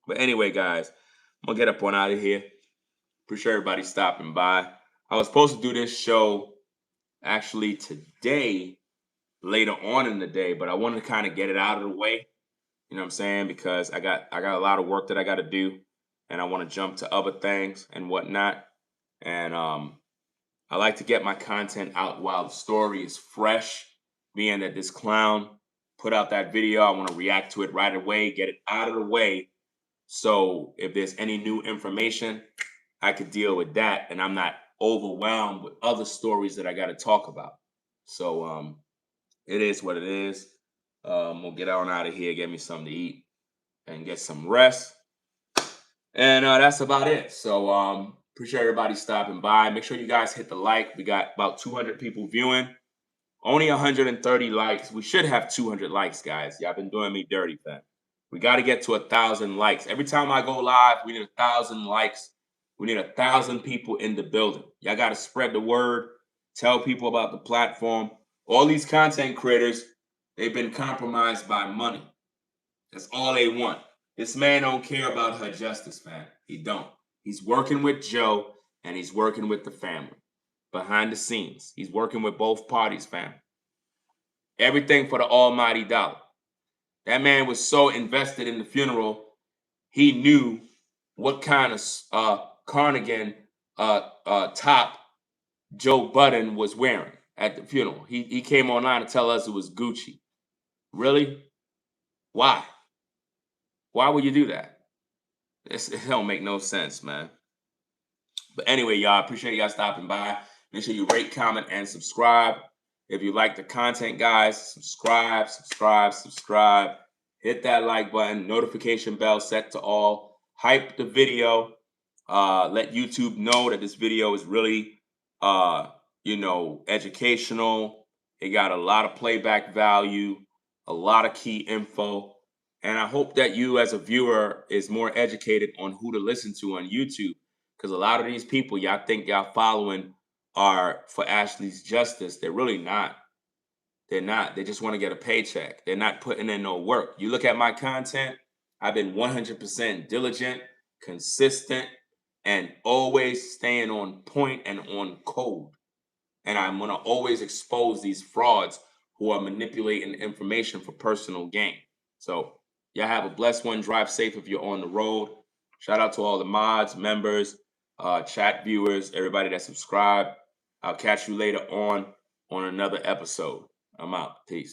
But anyway, guys, I'm going to get up on out of here. Appreciate everybody stopping by. I was supposed to do this show actually today, later on in the day, but I wanted to kind of get it out of the way. You know what I'm saying? Because I got a lot of work that I got to do, and I want to jump to other things and whatnot. And I like to get my content out while the story is fresh, being that this clown put out that video. I want to react to it right away, get it out of the way. So if there's any new information, I could deal with that, and I'm not overwhelmed with other stories that I got to talk about. So it is what it is. We'll get on out of here, get me something to eat, and get some rest. And that's about it. So appreciate everybody stopping by. Make sure you guys hit the like. We got about 200 people viewing. Only 130 likes. We should have 200 likes, guys. Y'all been doing me dirty, fam. We got to get to 1,000 likes. Every time I go live, we need 1,000 likes. We need 1,000 people in the building. Y'all got to spread the word. Tell people about the platform. All these content creators, they've been compromised by money. That's all they want. This man don't care about her justice, man. He don't. He's working with Joe, and he's working with the family. Behind the scenes. He's working with both parties, fam. Everything for the almighty dollar. That man was so invested in the funeral, he knew what kind of cardigan top Joe Budden was wearing at the funeral. He came online to tell us it was Gucci. Really? Why? Why would you do that? It don't make no sense, man. But anyway, y'all, appreciate y'all stopping by. Make sure you rate, comment, and subscribe. If you like the content, guys, subscribe. Hit that like button, notification bell set to all. Hype the video. Let YouTube know that this video is really, educational. It got a lot of playback value, a lot of key info, And I hope that you as a viewer is more educated on who to listen to on YouTube. Because a lot of these people y'all think y'all following are for Ashlee's justice. They're really not. They're not. They just want to get a paycheck. They're not putting in no work. You look at my content, I've been 100% diligent, consistent, and always staying on point and on code. And I'm going to always expose these frauds who are manipulating information for personal gain. So y'all have a blessed one. Drive safe if you're on the road. Shout out to all the mods, members, chat viewers, everybody that subscribed. I'll catch you later on another episode. I'm out. Peace.